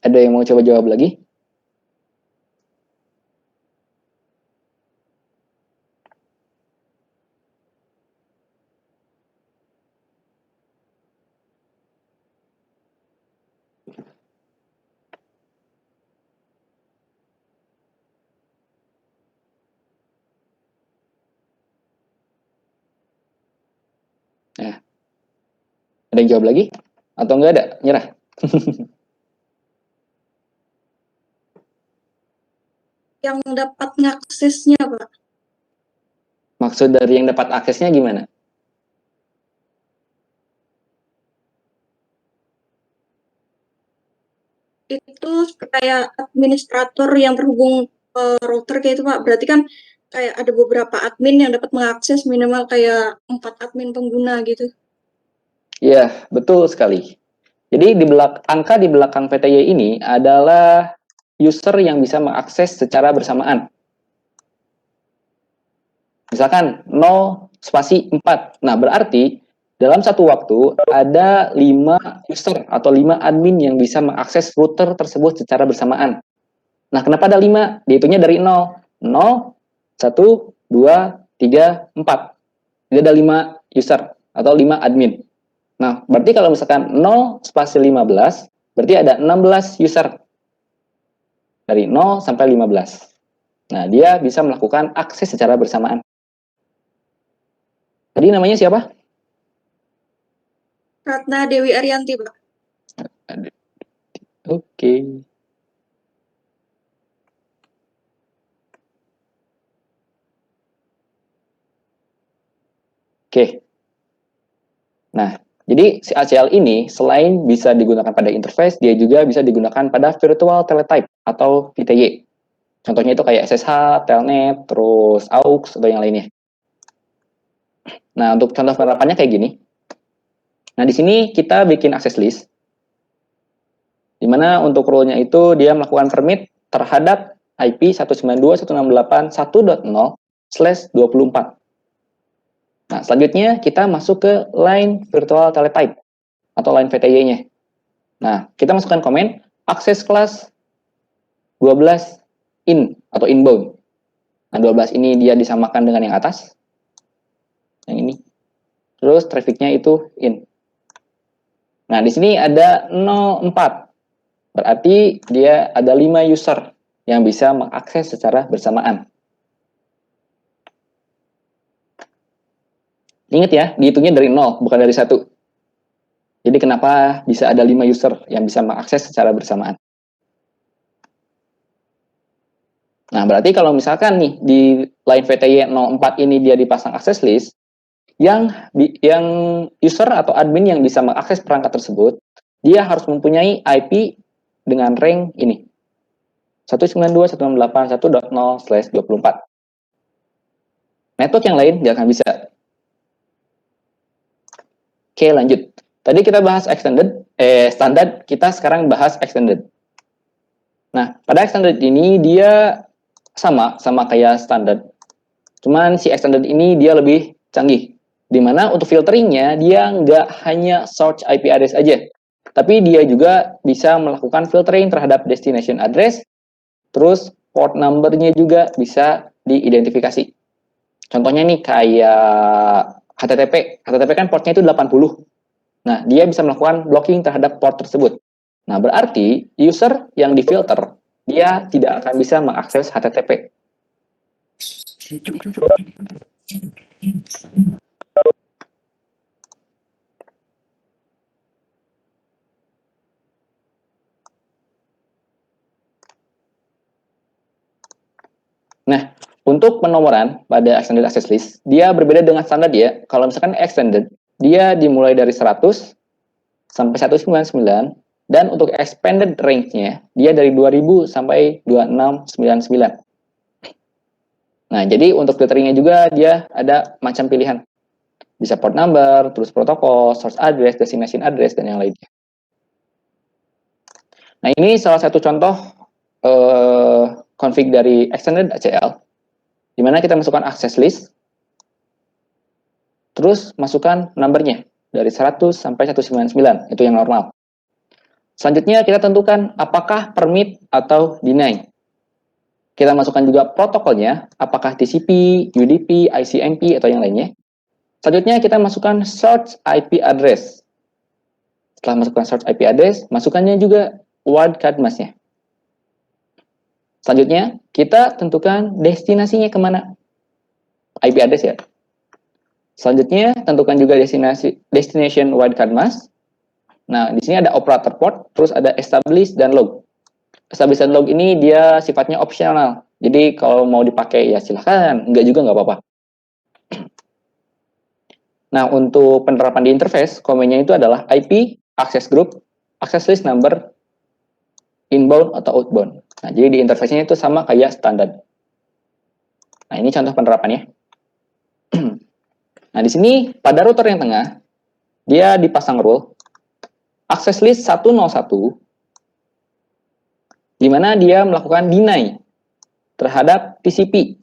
Ada yang mau coba jawab lagi? Nah, ada yang jawab lagi? Atau enggak ada? Nyerah? Yang dapat ngaksesnya, Pak. Maksud dari yang dapat aksesnya gimana? Itu kayak administrator yang terhubung ke router kayak itu, Pak. Berarti kan kayak ada beberapa admin yang dapat mengakses minimal kayak 4 admin pengguna gitu. Ya, betul sekali. Jadi angka di belakang PTY ini adalah user yang bisa mengakses secara bersamaan. Misalkan 0 spasi 4. Nah, berarti dalam satu waktu ada 5 user atau 5 admin yang bisa mengakses router tersebut secara bersamaan. Nah, kenapa ada 5? Dihitungnya dari 0. 0, 1, 2, 3, 4. Jadi ada 5 user atau 5 admin. Nah, berarti kalau misalkan 0 spasi 15, berarti ada 16 user. Dari 0 sampai 15. Nah, dia bisa melakukan akses secara bersamaan. Tadi namanya siapa? Ratna Dewi Arianti, Pak. Oke. Oke. Nah, jadi si ACL ini selain bisa digunakan pada interface, dia juga bisa digunakan pada virtual teletype atau VTY. Contohnya itu kayak SSH, Telnet, terus AUX, atau yang lainnya. Nah, untuk contoh penerapannya kayak gini. Nah, di sini kita bikin access list, di mana untuk rule-nya itu dia melakukan permit terhadap IP 192.168.1.0/24. Nah, selanjutnya kita masuk ke line virtual teletype atau line VTY-nya. Nah, kita masukkan komen akses kelas 12 in atau inbound. Nah, 12 ini dia disamakan dengan yang atas. Yang ini. Terus trafficnya itu in. Nah, di sini ada 04. Berarti dia ada 5 user yang bisa mengakses secara bersamaan. Ingat ya, dihitungnya dari 0, bukan dari 1. Jadi kenapa bisa ada 5 user yang bisa mengakses secara bersamaan. Nah, berarti kalau misalkan nih di line VTY 04 ini dia dipasang access list, yang user atau admin yang bisa mengakses perangkat tersebut, dia harus mempunyai IP dengan rank ini. 192.168.1.0/24. Network yang lain nggak akan bisa. Oke, lanjut. Tadi kita bahas standar, kita sekarang bahas extended. Nah, pada extended ini dia sama kayak standard. Cuman si extended ini dia lebih canggih. Dimana untuk filteringnya dia nggak hanya search IP address aja, tapi dia juga bisa melakukan filtering terhadap destination address, terus port number-nya juga bisa diidentifikasi. Contohnya nih kayak HTTP. HTTP kan portnya itu 80. Nah, dia bisa melakukan blocking terhadap port tersebut. Nah, berarti user yang difilter, dia tidak akan bisa mengakses HTTP. Nah, untuk penomoran pada extended access list, dia berbeda dengan standar ya. Kalau misalkan extended, dia dimulai dari 100 sampai 199, dan untuk expanded range-nya, dia dari 2000 sampai 2699. Nah, jadi untuk filteringnya juga dia ada macam pilihan. Bisa port number, terus protokol, source address, destination address, dan yang lainnya. Nah, ini salah satu contoh config dari extended ACL, di mana kita masukkan access list, terus masukkan numbernya dari 100 sampai 199, itu yang normal. Selanjutnya kita tentukan apakah permit atau deny. Kita masukkan juga protokolnya, apakah TCP, UDP, ICMP, atau yang lainnya. Selanjutnya kita masukkan search IP address. Setelah masukkan search IP address, masukkannya juga wildcard mask-nya. Selanjutnya, kita tentukan destinasinya kemana. IP address ya. Selanjutnya, tentukan juga destination wildcard mask. Nah, di sini ada operator port, terus ada establish dan log. Establish dan log ini dia sifatnya opsional. Jadi, kalau mau dipakai ya silahkan, enggak juga nggak apa-apa. Nah, untuk penerapan di interface, komennya itu adalah IP, access group, access list number, inbound atau outbound. Nah, jadi di interface-nya itu sama kayak standar. Nah, ini contoh penerapannya. Nah, di sini pada router yang tengah, dia dipasang rule access list 101, di mana dia melakukan deny terhadap TCP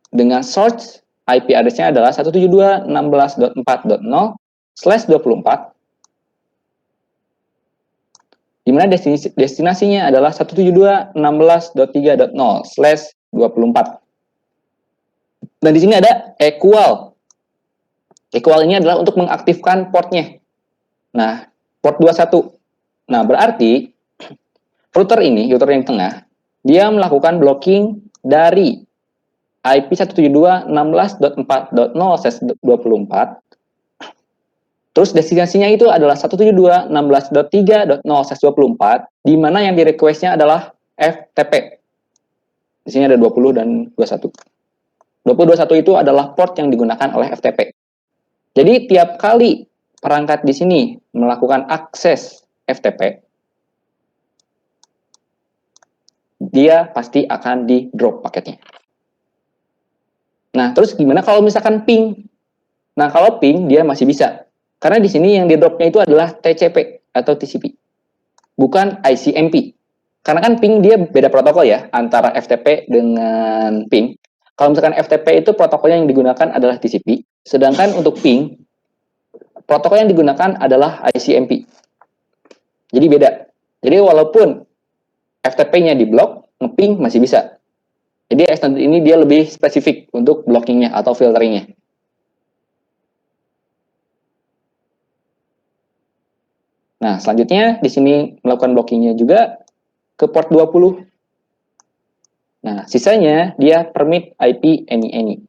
dengan source IP address-nya adalah 172.16.4.0/24, di mana destinasinya adalah 172.16.3.0/24. Dan di sini ada equal. Equal ini adalah untuk mengaktifkan portnya. Nah, port 21. Nah, berarti router yang tengah, dia melakukan blocking dari IP 172.16.4.0/24. Terus destinasinya itu adalah 172.16.3.0/24, di mana yang di request-nya adalah FTP. Di sini ada 20 dan 21. 2021 itu adalah port yang digunakan oleh FTP. Jadi tiap kali perangkat di sini melakukan akses FTP, dia pasti akan di drop paketnya. Nah, terus gimana kalau misalkan ping? Nah, kalau ping dia masih bisa. Karena di sini yang di dropnya itu adalah TCP atau TCP, bukan ICMP. Karena kan ping dia beda protokol ya antara FTP dengan ping. Kalau misalkan FTP itu protokolnya yang digunakan adalah TCP, sedangkan untuk ping protokol yang digunakan adalah ICMP. Jadi beda. Jadi walaupun FTP-nya diblok, nge-ping masih bisa. Jadi extended ini dia lebih spesifik untuk blockingnya atau filteringnya. Nah, selanjutnya di sini melakukan blockingnya juga ke port 20. Nah, sisanya dia permit IP any.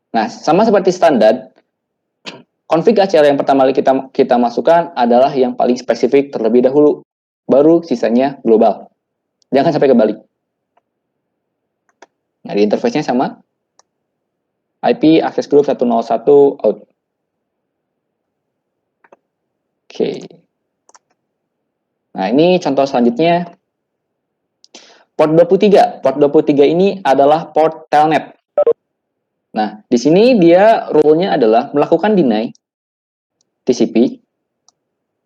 Nah, sama seperti standar, config ACL yang pertama kali kita masukkan adalah yang paling spesifik terlebih dahulu, baru sisanya global. Jangan sampai kebalik. Nah, di interface-nya sama. IP access group 101 out. Oke. Nah, ini contoh selanjutnya. Port 23. Port 23 ini adalah port telnet. Nah, di sini dia rule-nya adalah melakukan deny TCP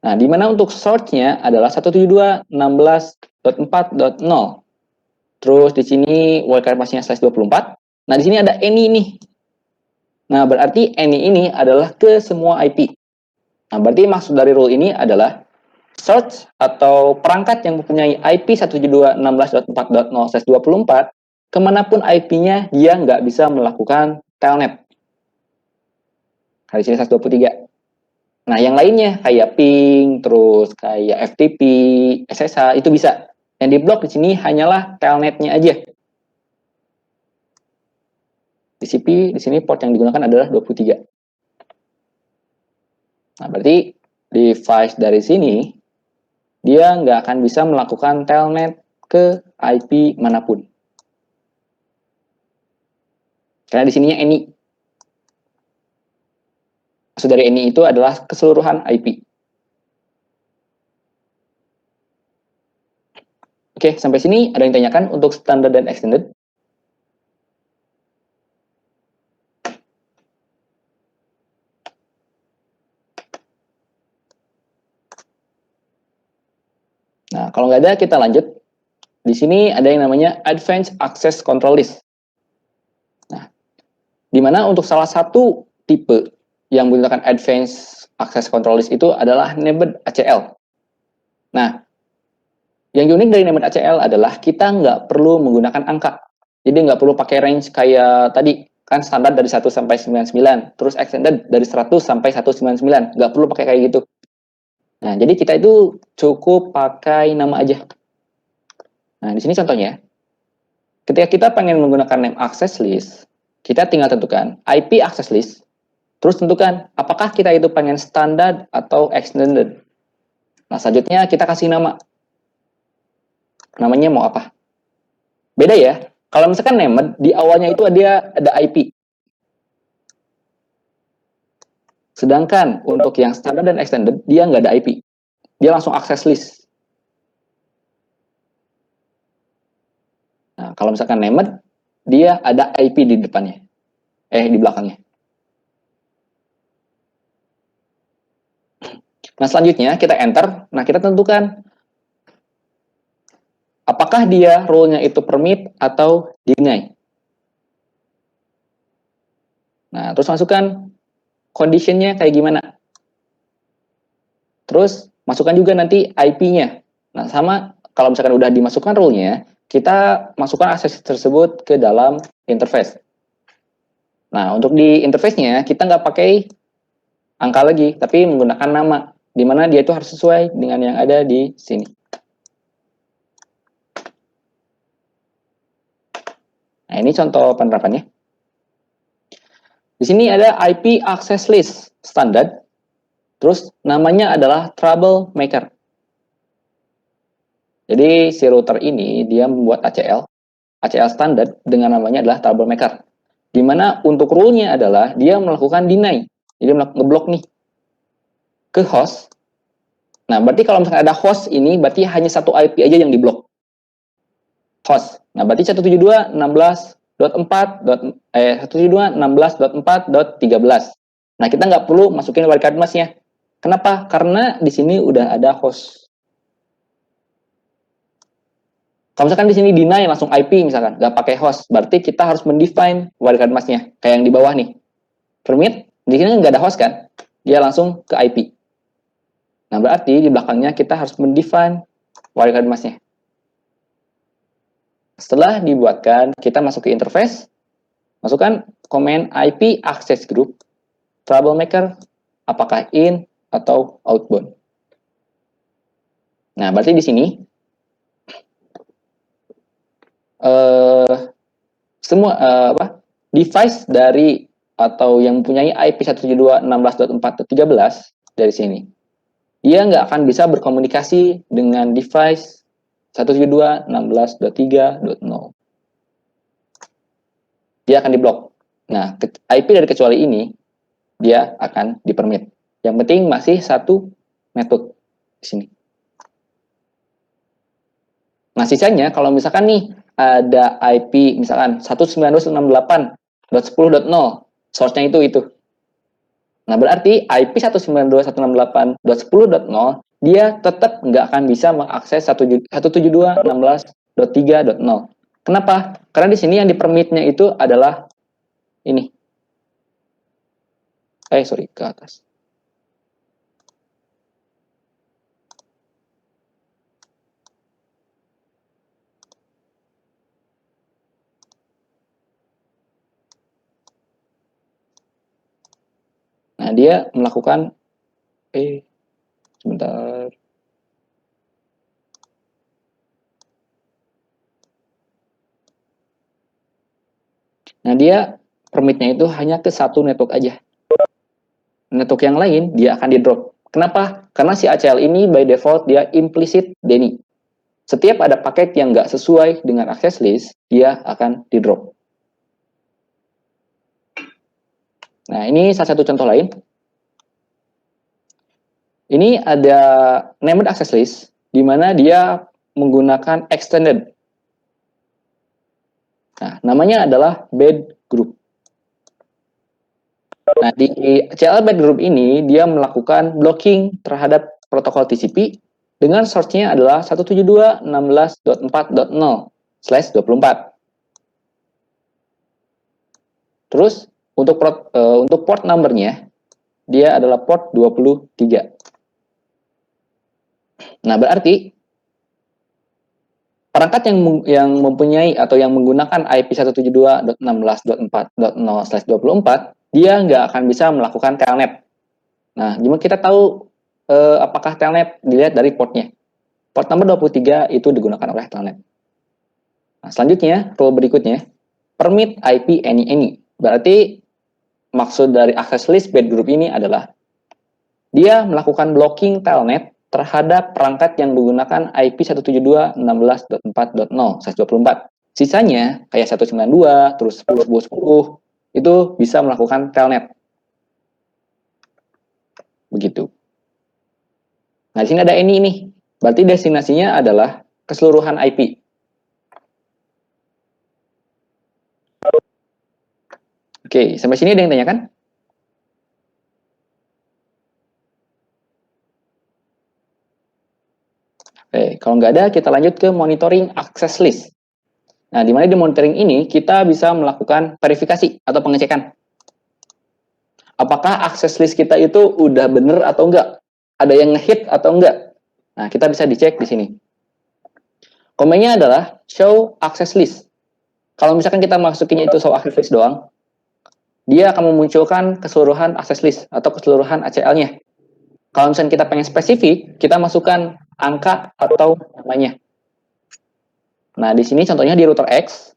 Nah, di mana untuk source-nya adalah 172.16.4.0. Terus di sini wildcard masknya /24. Nah, di sini ada any nih. Nah, berarti any ini adalah ke semua IP. Nah, berarti maksud dari rule ini adalah source atau perangkat yang mempunyai IP 172.16.4.0/24, kemanapun IP-nya dia nggak bisa melakukan telnet. Nah, di sini 123. Nah, yang lainnya kayak ping, terus kayak FTP, SSH itu bisa. Yang diblok di sini hanyalah telnetnya aja. TCP di sini port yang digunakan adalah 23. Nah, berarti device dari sini dia nggak akan bisa melakukan telnet ke IP manapun. Karena di sininya any. Maksud dari any itu adalah keseluruhan IP. Oke, sampai sini ada yang tanyakan untuk standard dan extended? Nah, kalau nggak ada, kita lanjut. Di sini ada yang namanya Advanced Access Control List. Nah, di mana untuk salah satu tipe yang menggunakan Advanced Access Control List itu adalah named ACL. Nah, yang unik dari named ACL adalah kita nggak perlu menggunakan angka. Jadi nggak perlu pakai range kayak tadi, kan standar dari 1 sampai 99, terus extended dari 100 sampai 199, nggak perlu pakai kayak gitu. Nah, jadi kita itu cukup pakai nama aja. Nah, di sini contohnya, ketika kita pengen menggunakan name access list, kita tinggal tentukan IP access list, terus tentukan apakah kita itu pengen standar atau extended. Nah, selanjutnya kita kasih nama. Namanya mau apa? Beda ya. Kalau misalkan named, di awalnya itu ada IP. Sedangkan untuk yang standar dan extended, dia nggak ada IP. Dia langsung access list. Nah, kalau misalkan named, dia ada IP di depannya. Di belakangnya. Nah, selanjutnya kita enter. Nah, kita tentukan apakah dia role-nya itu permit atau deny. Nah, terus masukkan condition-nya kayak gimana. Terus masukkan juga nanti IP-nya. Nah, sama kalau misalkan udah dimasukkan role-nya, kita masukkan akses tersebut ke dalam interface. Nah, untuk di interface-nya, kita nggak pakai angka lagi, tapi menggunakan nama, di mana dia itu harus sesuai dengan yang ada di sini. Nah, ini contoh penerapannya. Di sini ada IP access list standar, terus namanya adalah troublemaker. Jadi si router ini dia membuat ACL standar dengan namanya adalah troublemaker. Di mana untuk rule-nya adalah dia melakukan deny, jadi ngeblok nih ke host. Nah, berarti kalau misalnya ada host ini, berarti hanya satu IP aja yang diblok. Host. Nah, berarti 172.16.4.13. Nah, kita nggak perlu masukin wildcard mask-nya. Kenapa? Karena di sini udah ada host. Kalau misalkan di sini deny langsung IP misalkan, nggak pakai host, berarti kita harus mendefine wildcard mask-nya. Kayak yang di bawah nih. Permit, di sini nggak ada host kan? Dia langsung ke IP. Nah, berarti di belakangnya kita harus mendefine wildcard mask-nya. Setelah dibuatkan, kita masuk ke interface, masukkan command IP access group, troublemaker, apakah in atau outbound. Nah, berarti di sini semua device dari atau yang mempunyai IP 172.16.4.13 dari sini, dia nggak akan bisa berkomunikasi dengan device 172.16.3.0. Dia akan diblok. Nah, IP dari kecuali ini, dia akan dipermit. Yang penting masih satu metode di sini. Nah, sisanya kalau misalkan nih ada IP misalkan 192.168.10.0, source-nya itu. Nah, berarti IP 192.168.10.0 dia tetap nggak akan bisa mengakses 172.16.3.0. Kenapa? Karena di sini yang di permitnya itu adalah ini. Sorry, ke atas. Nah, dia melakukan sebentar. Nah, dia permitnya itu hanya ke satu network aja. Network yang lain dia akan di drop. Kenapa? Karena si ACL ini by default dia implicit DNI. Setiap ada paket yang nggak sesuai dengan access list, dia akan di drop. Nah, ini salah satu contoh lain. Ini ada named access list, di mana dia menggunakan extended. Nah, namanya adalah bad group. Nah, di CL bad group ini, dia melakukan blocking terhadap protokol TCP dengan source-nya adalah 172.16.4.0/24. Terus, untuk port number-nya, dia adalah port 23. Nah, berarti perangkat yang mempunyai atau yang menggunakan IP 172.16.4.0/24, dia nggak akan bisa melakukan telnet. Nah, gimana kita tahu apakah telnet? Dilihat dari portnya. Port nomor 23 itu digunakan oleh telnet. Nah, selanjutnya, rule berikutnya, permit IP any. Berarti maksud dari access list bad group ini adalah dia melakukan blocking telnet terhadap perangkat yang menggunakan IP 172.16.4.0/24. Sisanya kayak 192, terus 10.10 itu bisa melakukan telnet. Begitu. Nah, di sini ada any nih. Berarti destinasinya adalah keseluruhan IP. Oke, sampai sini ada yang tanyakan? Oke, kalau nggak ada, kita lanjut ke monitoring access list. Nah, di mana di monitoring ini kita bisa melakukan verifikasi atau pengecekan. Apakah access list kita itu udah bener atau enggak? Ada yang nge-hit atau enggak? Nah, kita bisa dicek di sini. Komennya adalah show access list. Kalau misalkan kita masukinnya itu show access list doang, dia akan memunculkan keseluruhan access list atau keseluruhan ACL-nya. Kalau misalkan kita pengen spesifik, kita masukkan angka atau namanya. Nah, di sini contohnya di router X.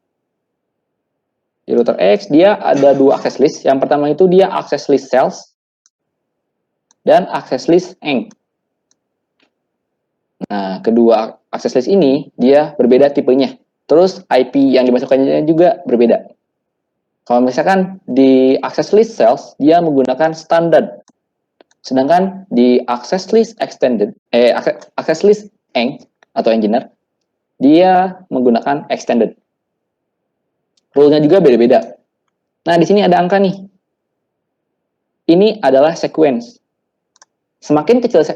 Di router X, dia ada dua access list. Yang pertama itu dia access list cells dan access list eng. Nah, kedua access list ini, dia berbeda tipenya. Terus IP yang dimasukkannya juga berbeda. Kalau misalkan di access list cells, dia menggunakan standard. Sedangkan di access list extended, access list eng atau engineer, dia menggunakan extended. Rule-nya juga beda-beda. Nah, di sini ada angka nih. Ini adalah sequence. Semakin kecil,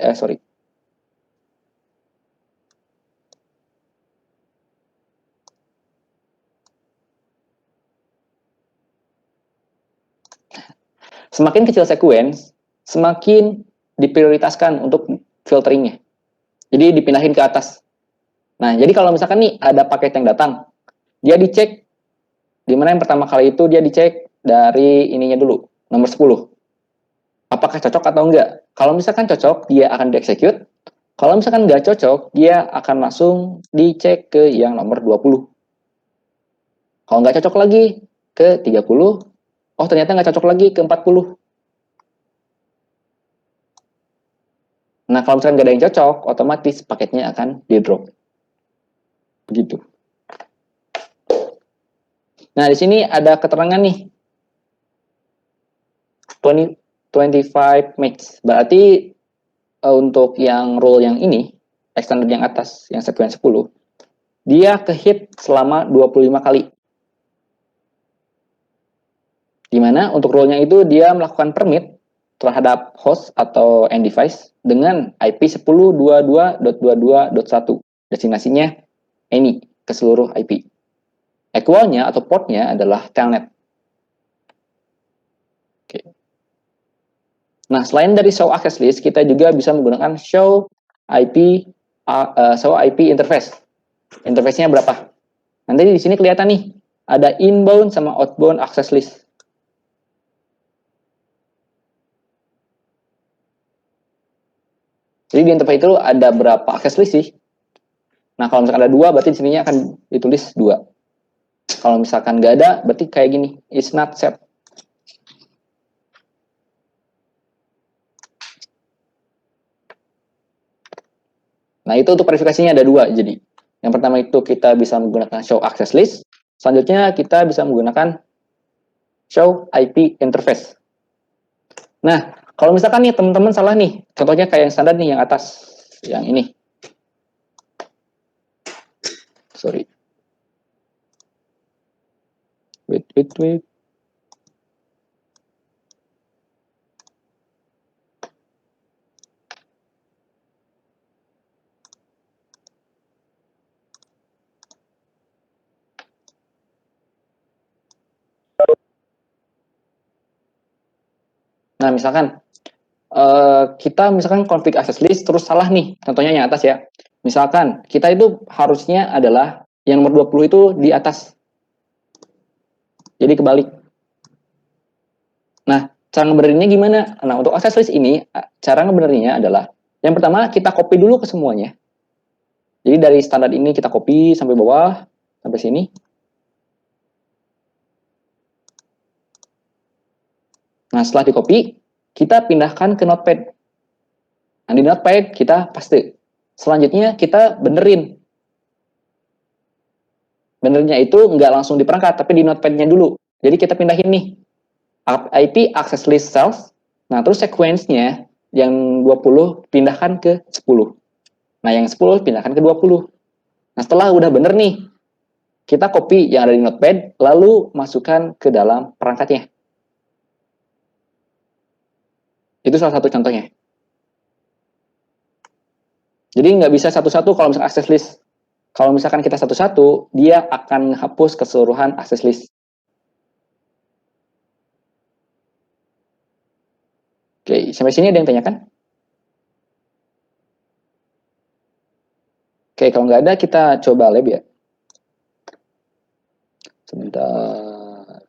semakin kecil sequence, semakin diprioritaskan untuk filteringnya. Jadi dipindahin ke atas. Nah, jadi kalau misalkan nih ada paket yang datang, dia dicek, dimana yang pertama kali itu dia dicek dari ininya dulu, nomor 10. Apakah cocok atau enggak? Kalau misalkan cocok, dia akan dieksekut. Kalau misalkan nggak cocok, dia akan langsung dicek ke yang nomor 20. Kalau nggak cocok lagi ke 30, oh ternyata nggak cocok lagi ke 40. Nah, kalau misalkan nggak ada yang cocok, otomatis paketnya akan di-drop. Begitu. Nah, di sini ada keterangan nih. 25 megs. Berarti untuk yang rule yang ini, extended yang atas, yang sequence 10, dia ke-hit selama 25 kali. Dimana untuk rule-nya itu dia melakukan permit terhadap host atau end device dengan IP 10.22.22.1. Destinasinya any ke seluruh IP. Equalnya atau portnya adalah telnet. Oke. Nah, selain dari show access list, kita juga bisa menggunakan show IP interface. Interface-nya berapa? Nanti di sini kelihatan nih, ada inbound sama outbound access list. Jadi di interface itu ada berapa access list sih? Nah, kalau misalkan ada 2, berarti di sininya akan ditulis 2. Kalau misalkan nggak ada, berarti kayak gini, it's not set. Nah, itu untuk verifikasinya ada 2. Jadi, yang pertama itu kita bisa menggunakan show access list. Selanjutnya kita bisa menggunakan show IP interface. Nah, kalau misalkan nih teman-teman salah nih, contohnya kayak yang standar nih, yang atas, yang ini. Sorry. Wait. Nah, misalkan kita misalkan config access list terus salah nih, contohnya yang atas ya. Misalkan kita itu harusnya adalah yang nomor 20 itu di atas. Jadi kebalik. Nah, cara ngebenerinnya gimana? Nah, untuk access list ini, cara ngebenerinnya adalah yang pertama kita copy dulu ke semuanya. Jadi dari standar ini kita copy sampai bawah, sampai sini. Nah, setelah di copy, kita pindahkan ke notepad. Nah, di notepad kita paste. Selanjutnya kita benerin. Benernya itu nggak langsung di perangkat, tapi di notepad-nya dulu. Jadi kita pindahin nih, IP access list cells. Nah, terus sequence-nya yang 20 pindahkan ke 10. Nah, yang 10 pindahkan ke 20. Nah, setelah udah bener nih, kita copy yang ada di notepad, lalu masukkan ke dalam perangkatnya. Itu salah satu contohnya. Jadi nggak bisa satu-satu kalau misalkan access list. Kalau misalkan kita satu-satu, dia akan menghapus keseluruhan access list. Oke, sampai sini ada yang tanyakan? Oke, kalau nggak ada, kita coba lab ya. Sebentar.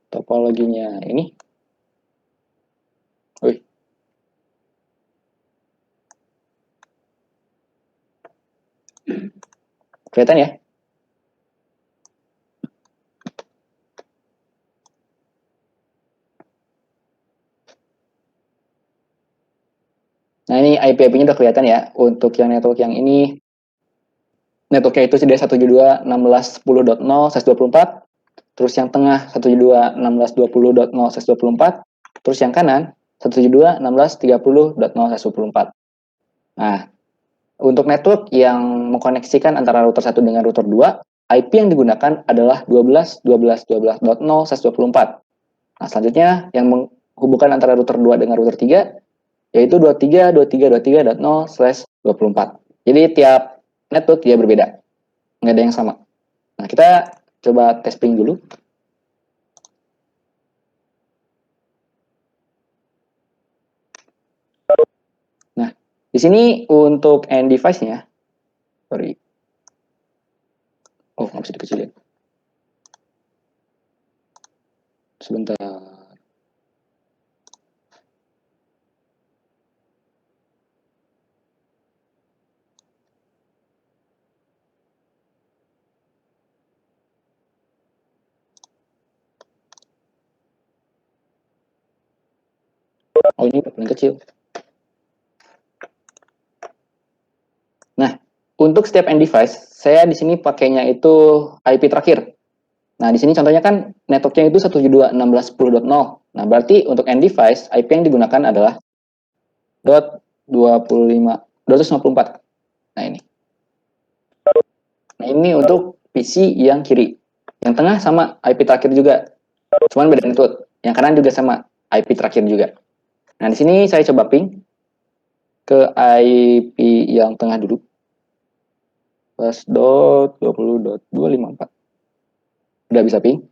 Topologinya ini. Wih. Kelihatan ya? Nah, ini IP-IP-nya udah kelihatan ya. Untuk yang network yang ini, networknya itu sudah 172.16.10.0/24. Terus yang tengah 172.16.20.0/24. Terus yang kanan 172.16.30.0/24. Nah, untuk network yang mengkoneksikan antara router 1 dengan router 2, IP yang digunakan adalah 12.12.12.0/24. Nah, selanjutnya yang menghubungkan antara router 2 dengan router 3 yaitu 23.23.23.0/24. Jadi tiap network dia berbeda. Nggak ada yang sama. Nah, kita coba tes ping dulu. Nah, di sini untuk end device-nya, sorry. Oh, nggak bisa dikecilin. Sebentar. Oh, ini udah paling kecil. Nah, untuk setiap end device, saya di sini pakainya itu IP terakhir. Nah, di sini contohnya kan networknya itu 172.16.10.0. Nah, berarti untuk end device, IP yang digunakan adalah .25 254. Nah ini. Nah ini untuk PC yang kiri. Yang tengah sama IP terakhir juga. Cuman beda network. Yang kanan juga sama IP terakhir juga. Nah di sini saya coba ping ke IP yang tengah dulu. 11.20.254. Udah bisa ping.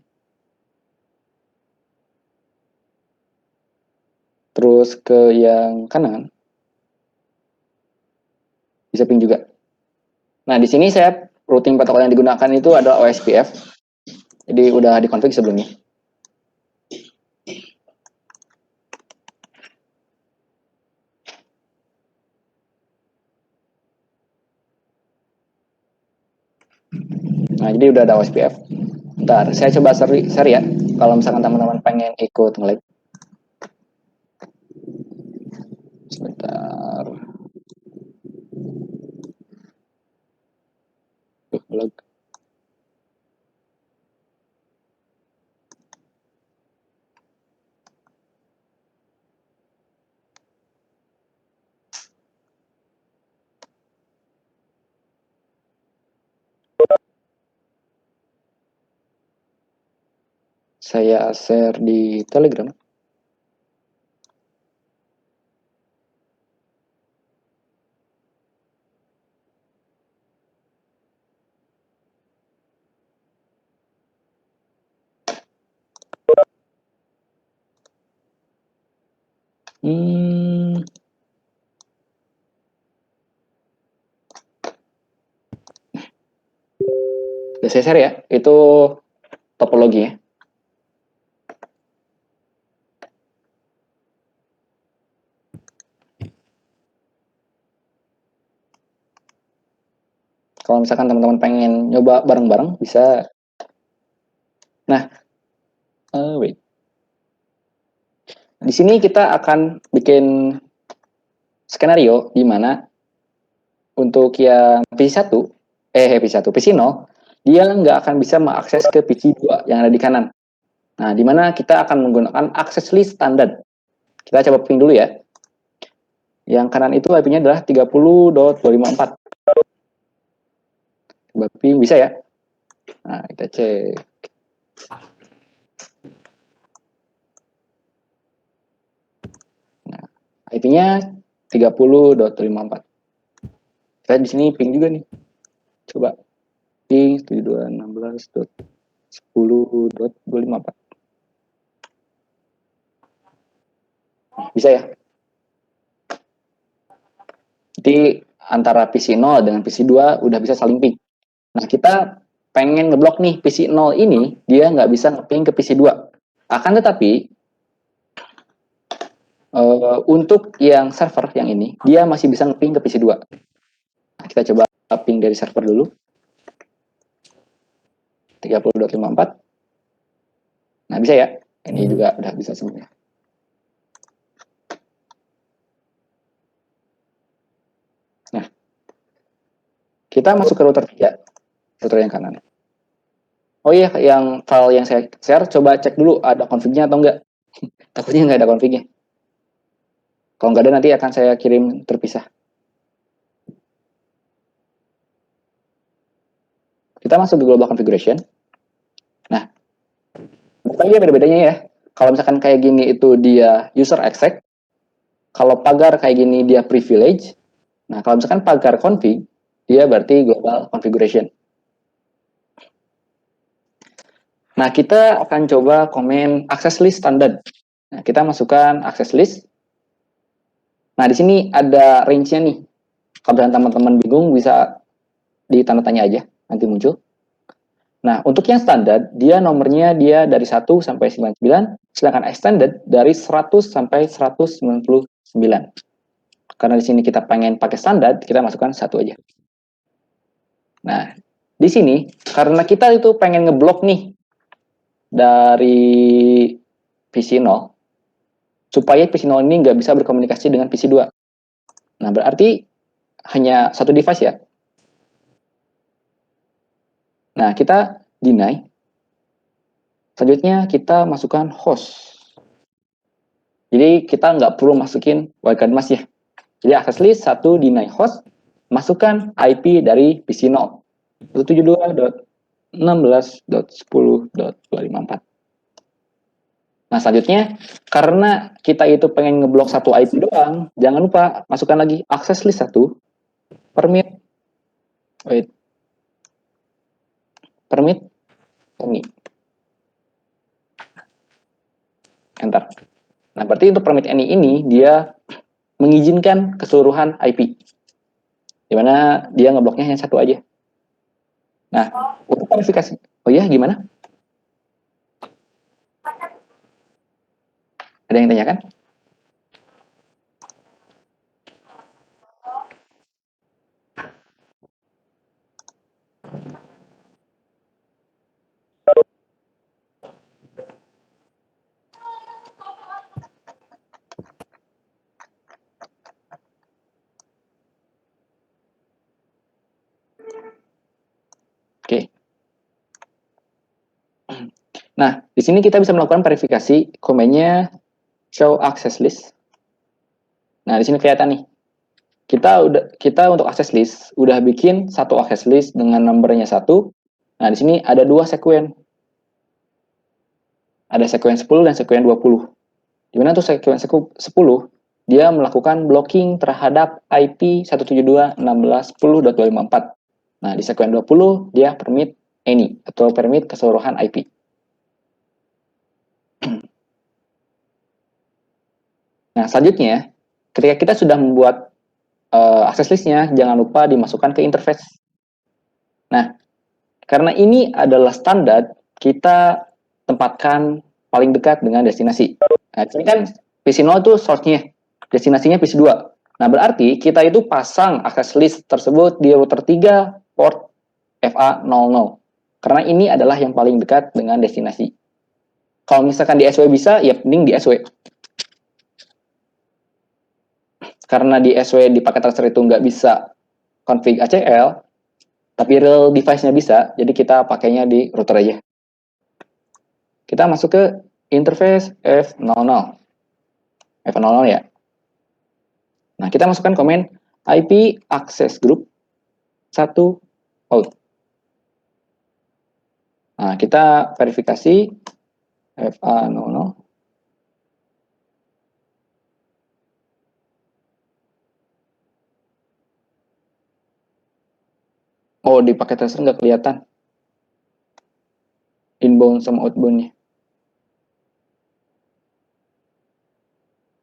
Terus ke yang kanan. Bisa ping juga. Nah, di sini saya routing protokol yang digunakan itu adalah OSPF. Jadi udah dikonfig sebelumnya. Nah, jadi udah ada OSPF. Bentar, saya coba share ya. Kalau misalkan teman-teman pengen ikut nge-lag. Sebentar. Lag. Saya share di Telegram. Udah saya share ya. Itu topologinya. Kalau misalkan teman-teman pengen nyoba bareng-bareng, bisa. Nah, wait. Di sini kita akan bikin skenario di mana untuk yang PC1, PC0, dia nggak akan bisa mengakses ke PC2 yang ada di kanan. Nah, di mana kita akan menggunakan access list standar. Kita coba ping dulu ya. Yang kanan itu IP-nya adalah 30.254. Coba ping, bisa ya? Nah, kita cek. Nah, IP-nya 30.254. Saya di sini ping juga nih. Coba ping 7216.10.254. Bisa ya? Jadi antara PC0 dengan PC2 udah bisa saling ping. Nah, kita pengen ngeblok nih PC0 ini, dia nggak bisa nge-ping ke PC2. Akan tetapi, untuk yang server yang ini, dia masih bisa nge-ping ke PC2. Nah, kita coba ping dari server dulu. 30.54. Nah, bisa ya? Ini juga udah bisa semuanya. Nah, kita masuk ke router 3. Router yang kanan. Oh iya, yang file yang saya share, coba cek dulu ada config-nya atau enggak. Takutnya nggak ada config-nya. Kalau nggak ada, nanti akan saya kirim terpisah. Kita masuk ke global configuration. Nah, bukannya beda-bedanya ya. Kalau misalkan kayak gini itu dia user exec. Kalau pagar kayak gini dia privilege. Nah, kalau misalkan pagar config, dia berarti global configuration. Nah, kita akan coba komen access list standard. Nah, kita masukkan access list. Nah, di sini ada range-nya nih. Kalau teman-teman bingung, bisa ditanda tanya aja, nanti muncul. Nah, untuk yang standar, dia nomornya dia dari 1 sampai 99, sedangkan extended dari 100 sampai 199. Karena di sini kita pengen pakai standar, kita masukkan 1 aja. Nah, di sini, karena kita itu pengen ngeblok nih, dari PC0, supaya PC0 ini nggak bisa berkomunikasi dengan PC2. Nah, berarti hanya satu device ya. Nah, kita deny. Selanjutnya kita masukkan host. Jadi kita nggak perlu masukin wildcard mask ya. Jadi access list 1 deny host, masukkan IP dari PC 0, 172.16.10.254. Nah, selanjutnya, karena kita itu pengen ngeblok satu IP doang, jangan lupa masukkan lagi access list 1, permit ini. Enter. Nah, berarti untuk permit ini dia mengizinkan keseluruhan IP. Dimana dia ngebloknya hanya satu aja. Nah, untuk verifikasi. Oh ya, gimana? Ada yang tanyakan? Oke. Nah, di sini kita bisa melakukan verifikasi komennya show access list. Nah, di sini kelihatan nih. Kita untuk access list udah bikin satu access list dengan nomornya 1. Nah, di sini ada 2 sekuen. Ada sekuen 10 dan sekuen 20. Di mana tuh sekuen 10 dia melakukan blocking terhadap IP 172.16.10.254. Nah, di sekuen 20 dia permit any atau permit keseluruhan IP. Nah, selanjutnya, ketika kita sudah membuat access listnya, jangan lupa dimasukkan ke interface. Nah, karena ini adalah standar, kita tempatkan paling dekat dengan destinasi. Nah, ini kan PC0 itu source-nya, destinasinya PC2. Nah, berarti kita itu pasang access list tersebut di router 3 port FA00. Karena ini adalah yang paling dekat dengan destinasi. Kalau misalkan di SW bisa, ya mending di SW. Karena di SW di paket tracer itu nggak bisa config ACL, tapi real device-nya bisa, jadi kita pakainya di router aja. Kita masuk ke interface F00. F00 ya. Nah, kita masukkan komen IP access group 1 out. Nah, kita verifikasi FA00. Oh, di paket tracer nggak kelihatan inbound sama outbound-nya.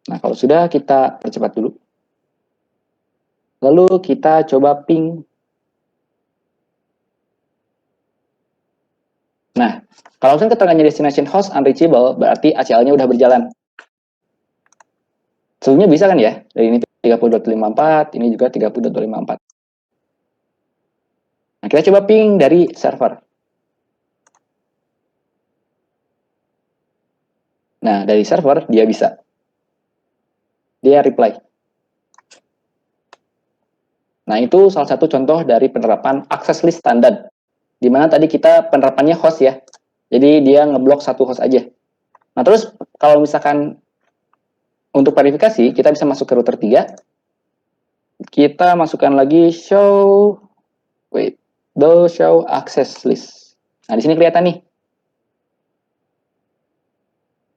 Nah, kalau sudah, kita percepat dulu. Lalu kita coba ping. Nah, kalau misalnya keterangannya destination host unreachable, berarti ACL-nya udah berjalan. Sebelumnya bisa kan ya? Dari ini 30.54, ini juga 30.54. Nah, kita coba ping dari server. Nah, dari server dia bisa. Dia reply. Nah, itu salah satu contoh dari penerapan access list standar. Di mana tadi kita penerapannya host ya. Jadi dia ngeblok satu host aja. Nah, terus kalau misalkan untuk verifikasi, kita bisa masuk ke router 3. Kita masukkan lagi show access list. Nah, di sini kelihatan nih.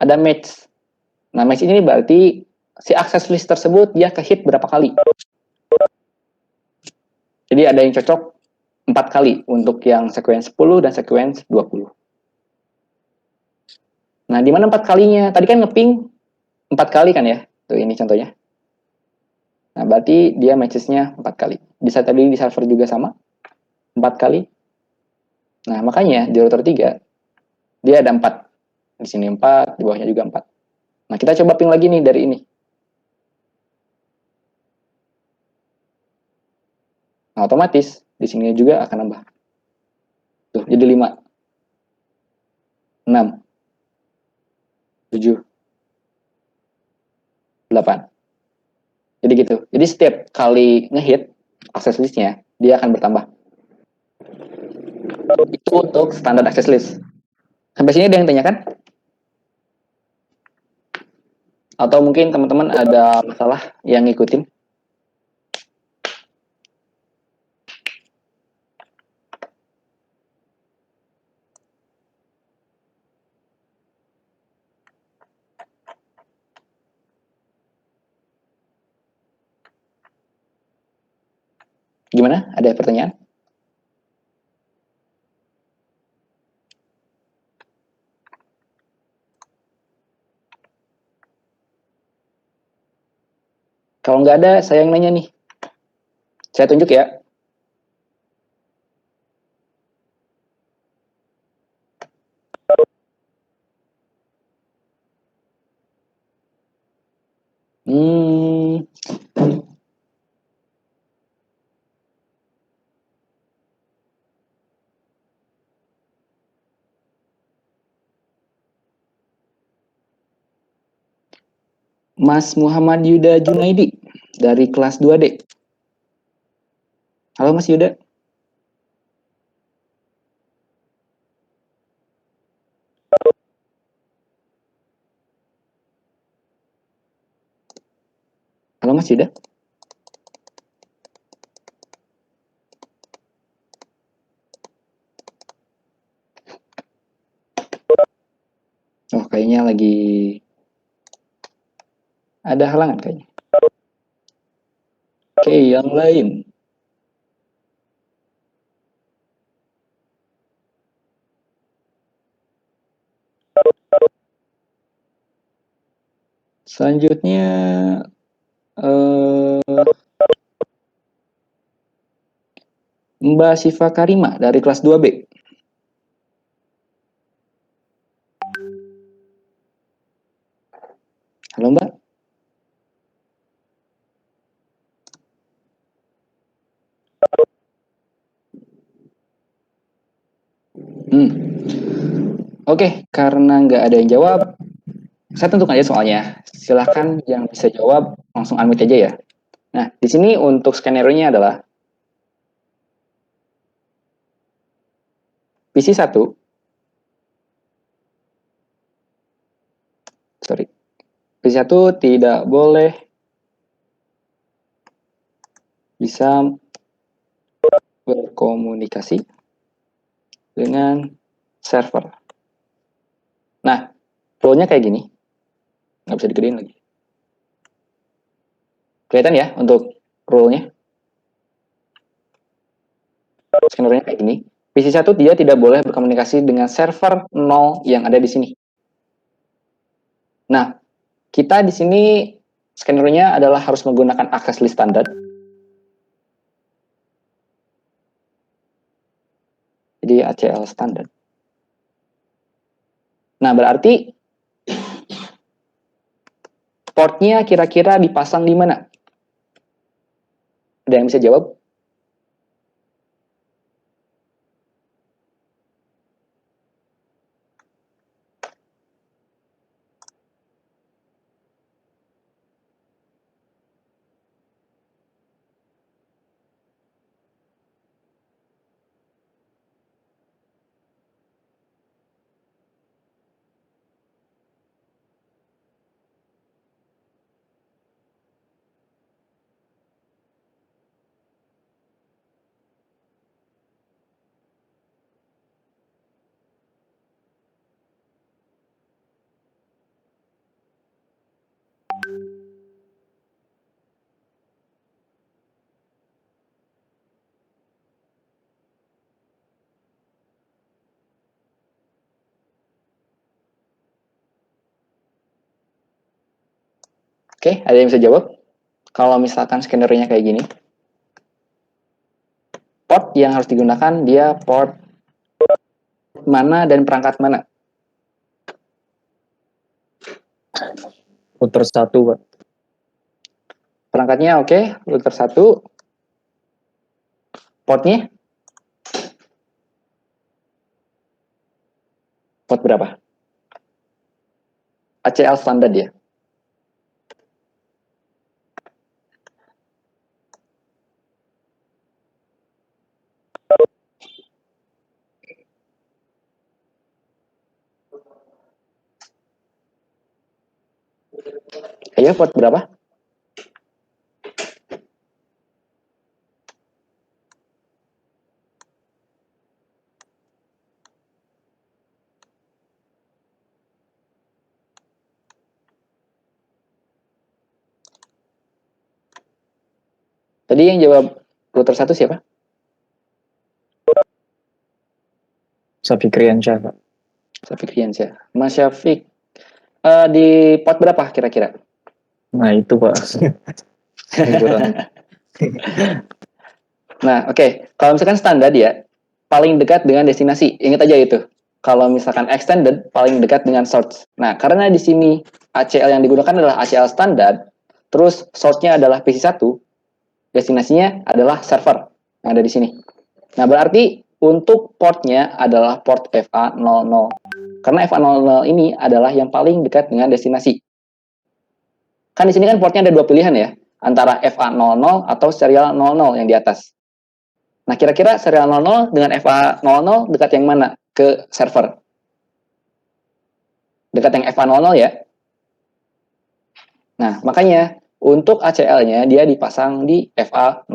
Ada match. Nah, match ini berarti si access list tersebut dia ke-hit berapa kali. Jadi ada yang cocok 4 kali untuk yang sequence 10 dan sequence 20. Nah, di mana 4 kalinya? Tadi kan ngeping 4 kali kan ya? Tuh ini contohnya. Nah, berarti dia matches-nya 4 kali. Bisa tadi di server juga sama. 4 kali. Nah, makanya di router 3 dia ada 4. Di sini 4, di bawahnya juga 4. Nah, kita coba ping lagi nih dari ini. Nah, otomatis di sini juga akan nambah. Tuh, jadi 5. 6. 7. 8. Jadi gitu. Jadi setiap kali ngehit access list-nya, dia akan bertambah. Itu untuk standar access list. Sampai sini ada yang tanyakan? Atau mungkin teman-teman ada masalah yang ngikutin? Gimana? Ada pertanyaan? Kalau nggak ada, saya yang nanya nih. Saya tunjuk ya. Hmm, Mas Muhammad Yuda Junaidi dari kelas 2D. Halo Mas Yuda. Halo Mas Yuda. Oh, kayaknya lagi ada halangan kayaknya. Oke, yang lain. Selanjutnya Mbak Siva Karima dari kelas 2B. Halo Mbak. Oke, karena nggak ada yang jawab, saya tentukan aja soalnya. Silahkan yang bisa jawab langsung unmute aja ya. Nah, di sini untuk skenario-nya adalah PC1, PC1 tidak boleh bisa berkomunikasi dengan server. Nah, rule-nya kayak gini. Nggak bisa digedein lagi. Kelihatan ya untuk rule-nya? Skenario-nya kayak gini. PC1 dia tidak boleh berkomunikasi dengan server 0 yang ada di sini. Nah, kita di sini skenario-nya adalah harus menggunakan access list standar. Jadi ACL standar. Nah, berarti portnya kira-kira dipasang di mana? Ada yang bisa jawab? Oke, ada yang bisa jawab? Kalau misalkan skenario-nya kayak gini, port yang harus digunakan dia port mana dan perangkat mana? Router 1, Pak. Perangkatnya oke, router 1. Portnya? Port berapa? ACL standar ya. Ayo, port berapa? Tadi yang jawab router 1 siapa? Syafiq Riansyah, Pak. Syafiq Riansyah. Mas Syafiq, di pot berapa kira-kira? Nah, itu, Pak. Ini kurang. Nah, oke. Kalau misalkan standar ya, paling dekat dengan destinasi. Ingat aja itu. Kalau misalkan extended, paling dekat dengan source. Nah, karena di sini ACL yang digunakan adalah ACL standar, terus source-nya adalah PC1, destinasinya adalah server yang ada di sini. Nah, berarti untuk portnya adalah port FA00. Karena FA00 ini adalah yang paling dekat dengan destinasi. Kan di sini kan portnya ada dua pilihan ya, antara FA00 atau serial 00 yang di atas. Nah, kira-kira serial 00 dengan FA00 dekat yang mana ke server? Dekat yang FA00 ya. Nah, makanya untuk ACL-nya dia dipasang di FA00.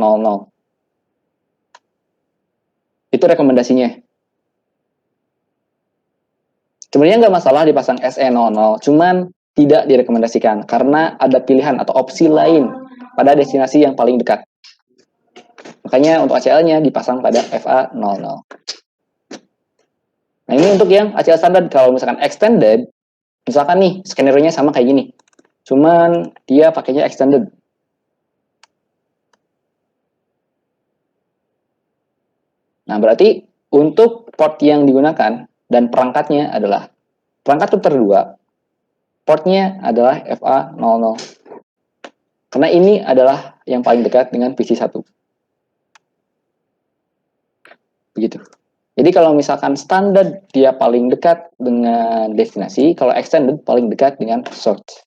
Itu rekomendasinya. Sebenarnya nggak masalah dipasang SE00, cuman tidak direkomendasikan karena ada pilihan atau opsi lain pada destinasi yang paling dekat. Makanya untuk ACL-nya dipasang pada FA00. Nah, ini untuk yang ACL standar. Kalau misalkan extended, misalkan nih skenario-nya sama kayak gini, cuman dia pakainya extended. Nah, berarti untuk port yang digunakan dan perangkatnya adalah perangkat router 2, portnya adalah FA00. Karena ini adalah yang paling dekat dengan PC1. Begitu. Jadi kalau misalkan standar dia paling dekat dengan destinasi, kalau extended paling dekat dengan source.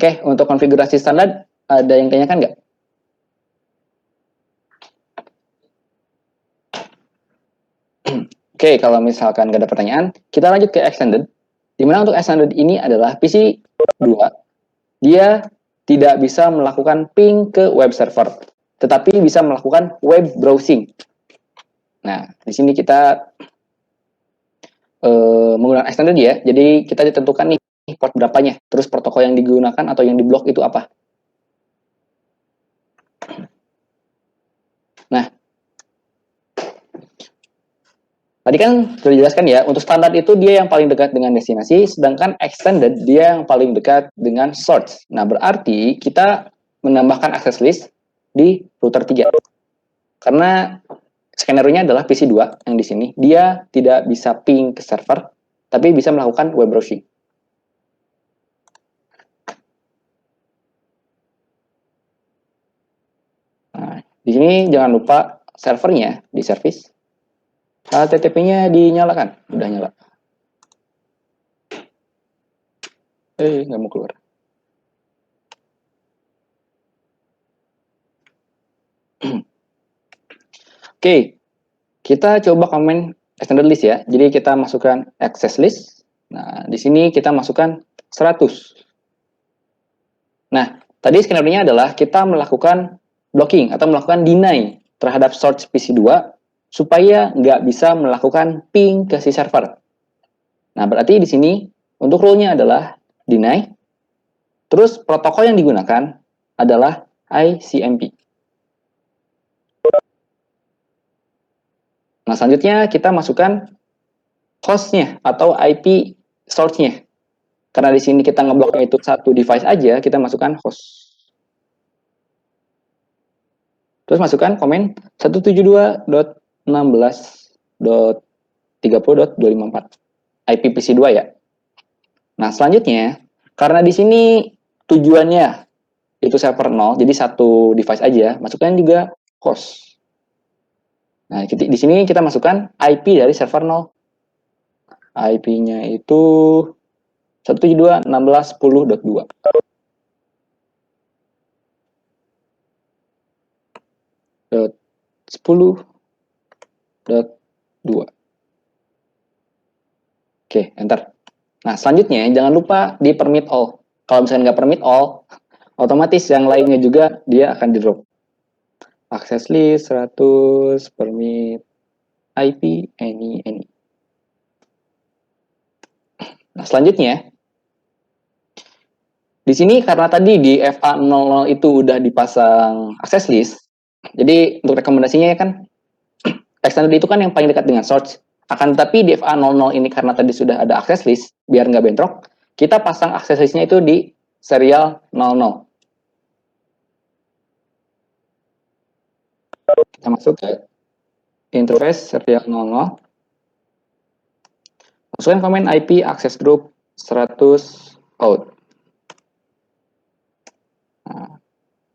Oke, untuk konfigurasi standar ada yang tanyakan nggak? Oke, kalau misalkan nggak ada pertanyaan, kita lanjut ke extended. Dimana untuk extended ini adalah PC2, dia tidak bisa melakukan ping ke web server, tetapi bisa melakukan web browsing. Nah, di sini kita menggunakan extended ya, jadi kita ditentukan nih port berapanya, terus protokol yang digunakan atau yang diblok itu apa. Nah, tadi kan sudah dijelaskan ya, untuk standar itu dia yang paling dekat dengan destinasi, sedangkan extended dia yang paling dekat dengan source. Nah, berarti kita menambahkan access list di router 3. Karena skenario-nya adalah PC2 yang di sini, dia tidak bisa ping ke server, tapi bisa melakukan web browsing. Nah, di sini jangan lupa servernya di service. HTTP-nya dinyalakan, udah nyala. Nggak mau keluar. Oke, kita coba komen extended list ya. Jadi kita masukkan access list. Nah, di sini kita masukkan 100. Nah, tadi skenario-nya adalah kita melakukan blocking atau melakukan deny terhadap source PC2 supaya nggak bisa melakukan ping ke si server. Nah, berarti di sini untuk rule-nya adalah deny. Terus protokol yang digunakan adalah ICMP. Nah, selanjutnya kita masukkan host-nya atau IP source-nya. Karena di sini kita ngebloknya itu satu device aja, kita masukkan host. Terus masukkan komen 172.16.30.254 IPPC2 ya. Nah, selanjutnya karena di sini tujuannya itu server 0, jadi satu device aja, masukkan juga host. Nah, di sini kita masukkan IP dari server 0. IP-nya itu 172.16.10.2. .10.2. Oke, enter. Nah, selanjutnya jangan lupa di permit all. Kalau misalnya nggak permit all, otomatis yang lainnya juga dia akan di drop. Access list 100, permit IP, any. Nah, selanjutnya di sini karena tadi di FA00 itu udah dipasang access list, jadi untuk rekomendasinya ya kan extended itu kan yang paling dekat dengan source. Akan tetapi di FA00 ini karena tadi sudah ada access list, biar nggak bentrok, kita pasang access listnya itu di serial 00. Kita masuk ke interface serial 00. Masukkan komen IP access group 100 out. Nah,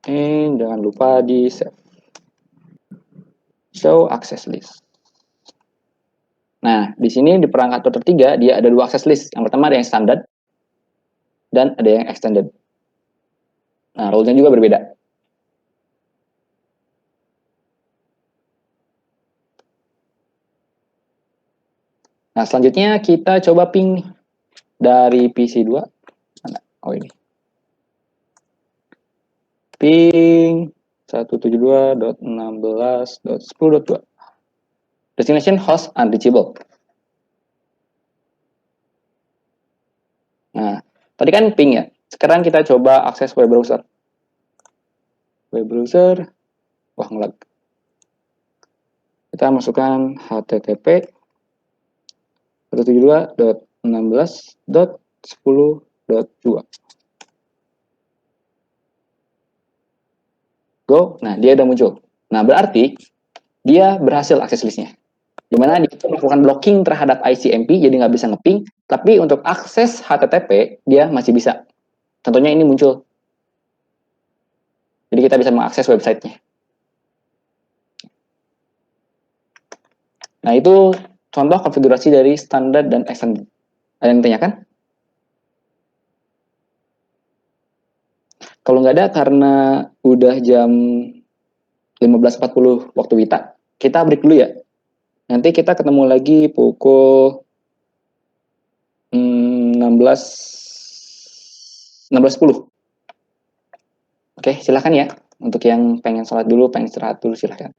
ini jangan lupa di save. Show access list. Nah, di sini di perangkat router 3 dia ada 2 access list. Yang pertama ada yang standar dan ada yang extended. Nah, role-nya juga berbeda. Nah, selanjutnya kita coba ping dari PC2. Mana? Oh, ini. Ping 172.16.10.2. Destination host unreachable. Nah, tadi kan ping ya. Sekarang kita coba akses web browser. Web browser, wah ngelag. Kita masukkan http 172.16.10.2. Go, nah dia udah muncul. Nah, berarti dia berhasil akses listnya. Dimana dia itu melakukan blocking terhadap ICMP, jadi nggak bisa ngeping, tapi untuk akses HTTP, dia masih bisa. Tentunya ini muncul. Jadi kita bisa mengakses websitenya. Nah, itu contoh konfigurasi dari standar dan extended. Ada yang ditanyakan? Kalau nggak ada, karena udah jam 15.40 waktu Wita, kita break dulu ya. Nanti kita ketemu lagi pukul 16.10. Oke, silahkan ya. Untuk yang pengen sholat dulu, pengen istirahat dulu, silahkan.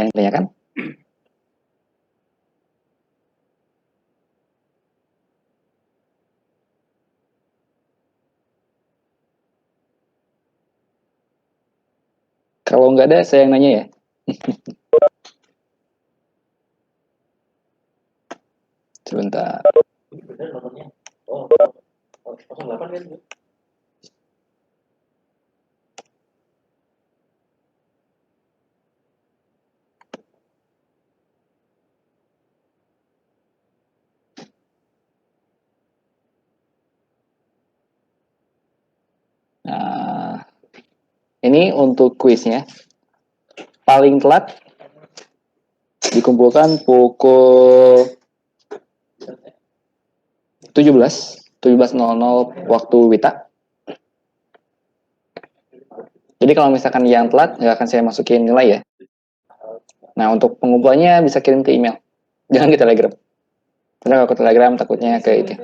yang ditanyakan? Kalau nggak ada, saya yang nanya ya. Sebentar. Nah, ini untuk kuisnya. Paling telat dikumpulkan pukul 17.00 waktu Wita. Jadi kalau misalkan yang telat, nggak akan saya masukin nilai ya. Nah, untuk pengumpulannya bisa kirim ke email. Jangan ke Telegram. Karena kalau ke Telegram takutnya ke itu.